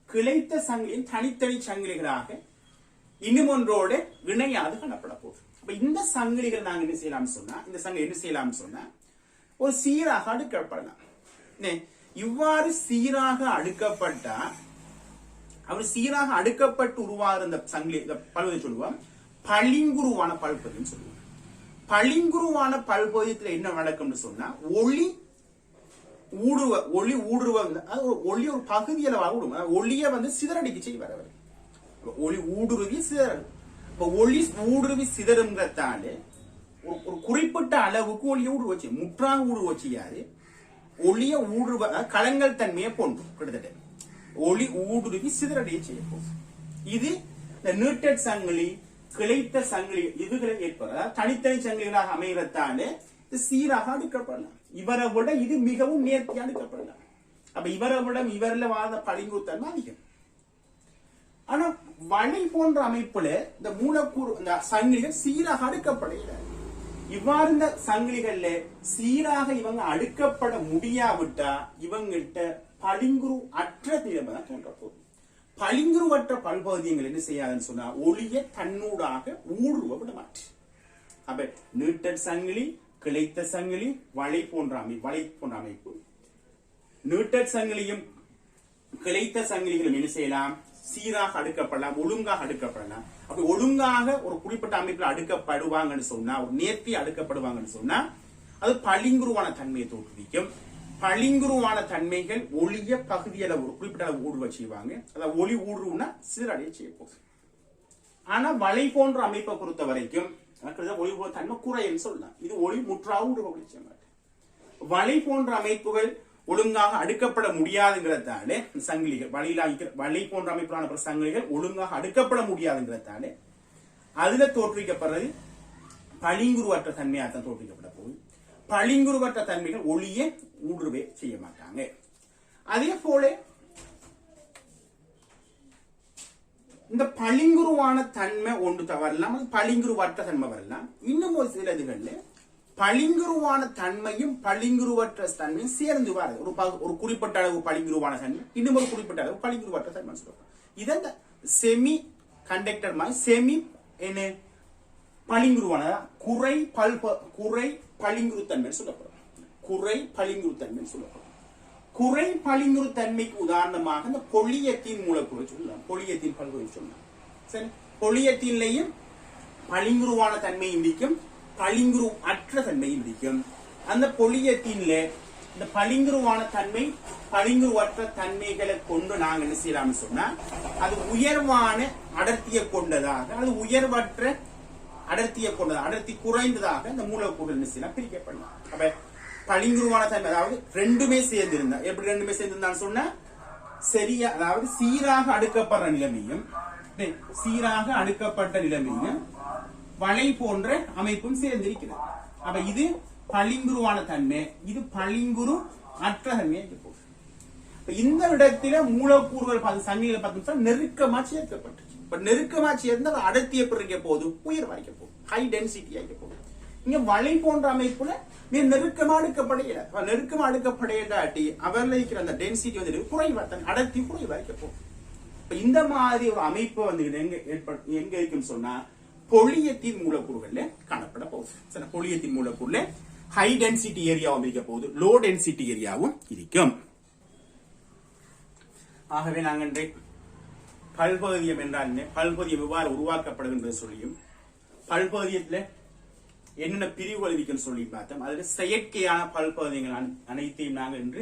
கிளைத்த சங்கிலியும் தனித்தனி சங்கிலிகளாக இன்னும் ஒன்றோட இணையாது காணப்பட போகுது. அப்ப இந்த சங்கிலிகள் நாங்க என்ன செய்யலாம் சொன்னா, இந்த சங்கிலி என்ன செய்யலாம் சொன்னா ஒரு சீராக அடுக்கப்படலாம். இவ்வாறு சீராக அடுக்கப்பட்டா அவர் சீராக அடுக்கப்பட்டு உருவாகிற இந்த சங்கிலி பல்பகுதியை சொல்லுவோம் பளிங்குருவான பல்பகுதின்னு சொல்லுவோம். பளிங்குருவான பல்பகுதியத்துல என்ன நடக்கும்னு சொன்னா ஒளி ஊடுருவ ஒளி ஒரு பகுதியளவாக விடும். ஒளிய சிதறடிக்க செய்வார் அவர். ஒளி ஊடுருவி சிதறும். ஒளி ஊடுருவி சிதறுங்கிறதால ஒரு குறிப்பிட்ட அளவுக்கு ஒளியை ஊடுருவ செய்யும். முற்றாக ஊடுருவ செய்யாது. ஒளிய ஊடுருவ களங்கள் தன்மையை போன்று கிட்டத்தட்ட ஒளி ஊடுருவி சிதறடைய செய்ய போகும். இது இந்த நீட்டட் சங்கிலி, கிளைத்த சங்கிலி இதுகளை ஏற்பட தனித்தனி சங்கிலிகளாக அமைகிறதால இது சீராக அடுக்கப்படலாம். இவரை விட இது மிகவும் நேர்த்தியாக அடுக்கப்படலாம். அப்ப இவரை விட இவரில் வாத பளிங்குத்தன்மை அதிகம். ஆனா வளை போன்ற அமைப்புல இந்த மூலக்கூறு இந்த சங்கிலிகள் சீராக அடுக்கப்படையில இவ்வாறு இந்த சங்கிலிகள்ல சீராக இவங்க அடுக்கப்பட முடியாவிட்டா இவங்கள்ட்ட பளிங்குரு அற்ற நிலைமை தான் தோன்ற போகுது. பளிங்குருவற்ற பல்பகுதியங்கள் என்ன செய்யாதுன்னு சொன்னா ஒளிய தன்னூடாக ஊடுருவ விட மாற்று. அப்ப நீட்டட் சங்கிலி, கிளைத்த சங்கிலி, வளை போன்ற அமைப்பு. நீட்டட் சங்கிலியும் கிளைத்த சங்கிலிகளும் என்ன செய்யலாம்? சீராக அடுக்கப்படலாம், ஒழுங்காக அடுக்கப்படலாம். அப்படி ஒழுங்காக ஒரு குறிப்பிட்ட அமைப்பில் அடுக்கப்படுவாங்கன்னு சொன்னா, ஒரு நேர்த்தி அடுக்கப்படுவாங்கன்னு சொன்னா அது பளிங்குருவான தன்மையை தோற்றுவிக்கும். பளிங்குருவான தன்மைகள் ஒளிய பகுதியில ஒரு குறிப்பிட்ட அளவு ஊடுருவ செய்வாங்க. அதாவது ஒளி ஊடுருவுனா சிதறடைய செய்ய போகுது. ஆனா வளை போன்ற அமைப்பை பொறுத்த வரைக்கும் ஒளி போன்ற தன்மை குறைன்னு சொல்லலாம். இது ஒளி முற்றாக ஊடுருவ செய்ய மாட்டேன். வளை போன்ற அமைப்புகள் ஒழுங்காக அடுக்கப்பட முடியாதுங்கிறதால சங்கிலிகள் வளை போன்ற அமைப்பிலான சங்கிலிகள் ஒழுங்காக அடுக்கப்பட முடியாதுங்கிறதால அதுல தோற்றுவிக்கப்படுறது பளிங்குருவற்ற தன்மையாகத்தான் தோற்றுவிக்கப்பட போகுது. பளிங்குருவற்ற தன்மைகள் ஒளியை ஊடுருவே செய்ய மாட்டாங்க. அதே போல இந்த பளிங்குருவான தன்மை ஒன்று வரலாம், பளிங்குருவற்ற தன்மை வரலாம். இன்னும் ஒரு சில இதுகள்ல பளிங்குருவான தன்மையும் பளிங்குருவற்ற தன்மையும் சேர்ந்து வராது. ஒரு குறிப்பிட்ட அளவு பளிங்குருவான தன்மை, இன்னும் ஒரு குறிப்பிட்ட அளவு பளிங்குருவற்ற தன்மை சொல்றோம். இத செமி கண்டக்டர் மாதிரி செமி என்ன பளிங்குருவான குறை பளிங்குரு தன்மை சொல்லப்படும். குறை பளிங்குரு தன்மை சொல்லப்படும். குறை பளிங்குரு தன்மைக்கு உதாரணமாக இந்த பொலியத்தின் மூலக்கூறு சொல்லலாம், பொலியத்தின் பல்குறை சொல்லலாம். சரி, பொலியத்தின்லையும் பளிங்குருவான தன்மை இந்திக்கும், பளிங்குரு அற்ற தன்மை இந்திக்கும். அந்த பொலியத்தின்ல இந்த பளிங்குருவான தன்மை பளிங்குருவற்ற தன்மைகளை கொண்டு நாங்க என்ன செய்யலாம்னு சொன்னா அது உயர்வான அடர்த்தியை கொண்டதாக அது உயர்வற்ற அடர்த்தியை கொண்டதாக அடர்த்தி குறைந்ததாக இந்த மூலக்கூறு என்ன செய்யலாம் பிரிக்கப்படலாம். அப்ப பளிங்குருவான தன்மை அதாவது ரெண்டுமே சேர்ந்திருந்தா எப்படி ரெண்டுமே சேர்ந்திருந்தான்னு சொன்னா சரியா அதாவது சீராக அடுக்கப்படுற நிலைமையும் சீராக அடுக்கப்பட்ட நிலைமையும் வளை போன்ற அமைப்பும் சேர்ந்திருக்கிறது. அப்ப இது பளிங்குருவான தன்மை இது பளிங்குரு அற்ற தன்மையா இருக்கும். இந்த இடத்துல மூலக்கூறுகள் சங்கிலிகளை பார்த்தோம்னா நெருக்கமா சேர்க்கப்பட்டு இப்ப நெருக்கமா சேர்ந்து அது அடர்த்தியை பிரிக்க போகுது உயர் வாய்க்க போகுது ஹை டென்சிட்டி ஆகிக்க போகுது. இங்க வளை போன்ற அமைப்புல நெருக்கமா அடுக்கப்படையில நெருக்கமா அடுக்கப்படையாட்டி அவர்ல இருக்கிற அந்த டென்சிட்டி வந்து குறைவா அடர்த்தி குறைவாய்க்க போகுது. இந்த மாதிரி ஒரு அமைப்பு வந்து எங்க இருக்குன்னு சொன்னா பொழியத்தின் மூலக்கூறுகள்ல காணப்பட போகுது. பொழியத்தின் மூலக்கூறுல ஹை டென்சிட்டி ஏரியாவும் இருக்க போகுது லோ டென்சிட்டி ஏரியாவும் இருக்கும். ஆகவே நாங்கள் பல்பகுதியம் என்றால் பல்பகுதியம் எவ்வாறு உருவாக்கப்படுகின்றது சொல்லியும் பல்பகுதியத்துல என்னென்ன பிரிவுகள் இருக்குன்னு சொல்லி பார்த்தோம். அதுல செயற்கையான பல்பகுதியங்கள் அனைத்தையும் நாங்கள் என்று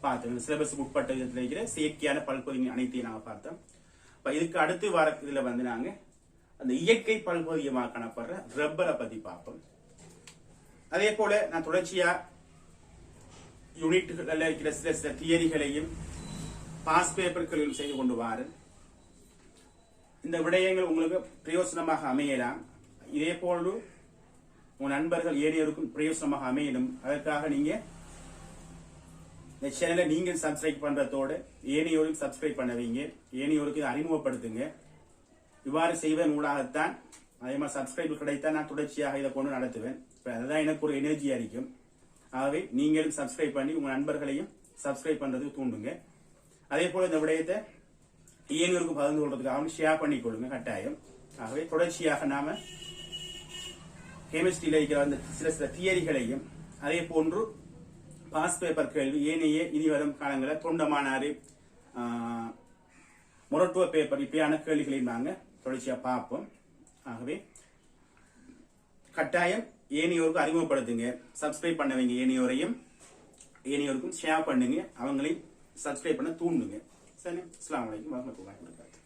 பார்த்தோம். சிலபஸ் உட்பட்ட விதத்தில் இருக்கிற செயற்கையான பல்பகுதியங்கள் அனைத்தையும் நாங்கள் பார்த்தோம். இதுக்கு அடுத்து வர இதுல வந்து நாங்க அந்த இயற்கை பல்பகுதியமாக காணப்படுற ரப்பரை பத்தி பார்ப்போம். அதே போல நான் தொடர்ச்சியா யூனிட்டுகள் இருக்கிற சில தியரிகளையும் பாஸ் பேப்பர்களையும் செய்து கொண்டு வாரேன். இந்த விடயங்கள் உங்களுக்கு பிரயோசனமாக அமையலாம். இதே போன்று உங்க நண்பர்கள் ஏனையோருக்கும் பிரயோசனமாக அமையணும். அதற்காக நீங்க இந்த சேனலை நீங்க சப்ஸ்கிரைப் பண்றதோட ஏனையோருக்கு சப்ஸ்கிரைப் பண்ணவீங்க ஏனையோருக்கு அறிமுகப்படுத்துங்க. இவ்வாறு செய்வதன் ஊடாகத்தான் அதே மாதிரி சப்ஸ்கிரைப் கிடைத்தா நான் தொடர்ச்சியாக இதை கொண்டு நடத்துவேன். அதுதான் எனக்கு ஒரு எனர்ஜியா இருக்கும். ஆகவே நீங்களும் சப்ஸ்கிரைப் பண்ணி உங்க நண்பர்களையும் சப்ஸ்கிரைப் பண்றதுக்கு தூண்டுங்க. அதே போல இந்த விடயத்தை ஏனையோருக்கு பகிர்ந்து கொள்றதுக்காக ஷேர் பண்ணி கொடுங்க கட்டாயம். ஆகவே தொடர்ச்சியாக நாம கெமிஸ்ட்ரியில இருக்கிற அந்த சில தியரிகளையும் அதே போன்று பாஸ் பேப்பர் கேள்வி ஏனைய இனி வரும் காலங்களில் தொண்டமானாறு மொரட்டுவ பேப்பர் இப்படியான கேள்விகளையும் நாங்க தொடர்ச்சியா பார்ப்போம். ஆகவே கட்டாயம் ஏனையோருக்கு அறிமுகப்படுத்துங்க சப்ஸ்கிரைப் பண்ணவங்க ஏனையோருக்கும் ஷேர் பண்ணுங்க அவங்களையும் சப்ஸ்கிரைப் பண்ண தூண்டுங்க. சரி, அஸ்ஸலாமு அலைக்கும் வரஹ்மத்துல்லாஹி வபரகாத்துஹு.